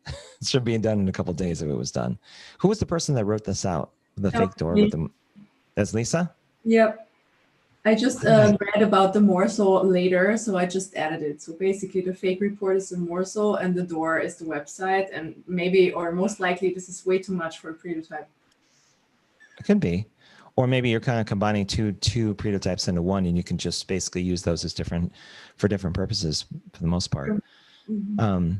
It should be done in a couple of days if it was done. Who was the person that wrote this out? The fake door with the. That's Lisa? Yep. I just read about the morsel later, so I just added it. So basically the fake report is the morsel and the door is the website, and maybe, or most likely, this is way too much for a Pretotype. It could be. Or maybe you're kind of combining two Pretotypes into one, and you can just basically use those as different purposes for the most part. Mm-hmm.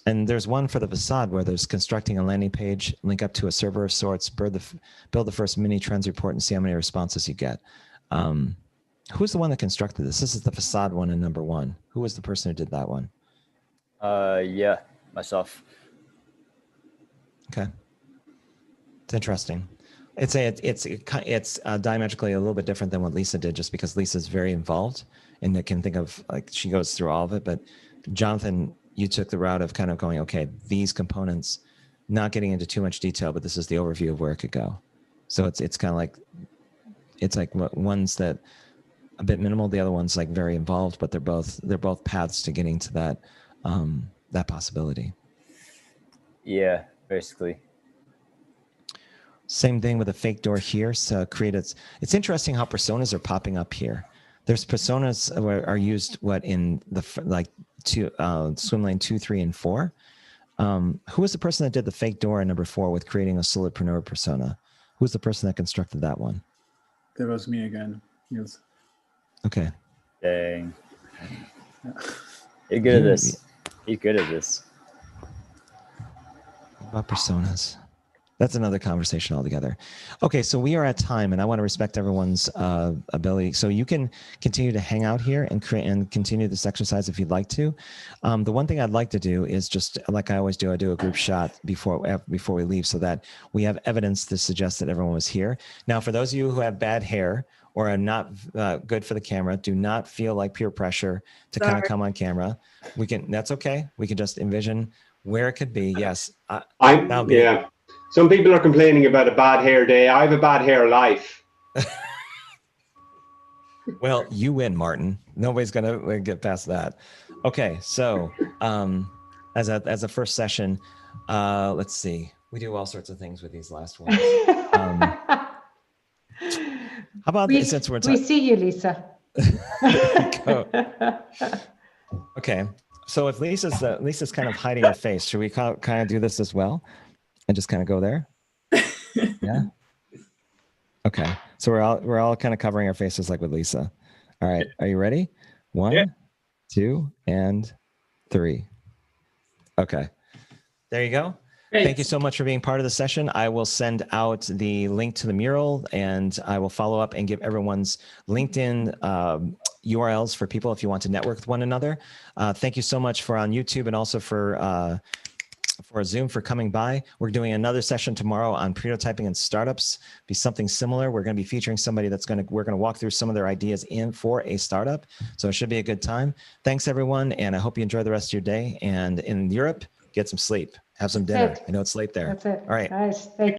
And there's one for the facade where there's constructing a landing page, link up to a server of sorts, build the first mini trends report and see how many responses you get. Who's the one that constructed this? This is the facade one in number 1. Who was the person who did that one? Yeah, myself. Okay. It's interesting. It's diametrically a little bit different than what Lisa did, just because Lisa's very involved and can think of, like, she goes through all of it. But Jonathan, you took the route of kind of going, okay, these components, not getting into too much detail, but this is the overview of where it could go. So it's kind of like, it's like one's that a bit minimal, the other one's like very involved, but they're both paths to getting to that that possibility. Yeah, basically. Same thing with a fake door here. So it's interesting how personas are popping up here. There's personas are used in the swim lane 2, 3, and 4. Who was the person that did the fake door in number 4 with creating a solopreneur persona? Who's the person that constructed that one? That was me again. Yes. Okay. Dang. You're good at this. You're good at this. What about personas? That's another conversation altogether. Okay, so we are at time, and I want to respect everyone's ability. So you can continue to hang out here and continue this exercise if you'd like to. The one thing I'd like to do is just, like I always do, I do a group shot before we leave, so that we have evidence to suggest that everyone was here. Now, for those of you who have bad hair or are not good for the camera, do not feel like peer pressure to kind of come on camera. That's okay. We can just envision where it could be. Yes. Yeah. Some people are complaining about a bad hair day. I have a bad hair life. Well, you win, Martin. Nobody's gonna get past that. Okay, so as a first session, let's see. We do all sorts of things with these last ones. How about since we're we see you, Lisa. Okay, so if Lisa's kind of hiding her face, should we kind of do this as well? And just kind of go there. Yeah. Okay. So we're all kind of covering our faces like with Lisa. All right. Are you ready? 1, 2, and 3. Okay. There you go. Great. Thank you so much for being part of the session. I will send out the link to the mural, and I will follow up and give everyone's LinkedIn URLs for people if you want to network with one another. Thank you so much for on YouTube and also for Zoom for coming by. We're doing another session tomorrow on prototyping and startups. Be something similar. We're going to be featuring somebody we're going to walk through some of their ideas for a startup. So it should be a good time. Thanks everyone. And I hope you enjoy the rest of your day. And in Europe, get some sleep, have some dinner. I know it's late there. That's it. All right. Guys, thank you.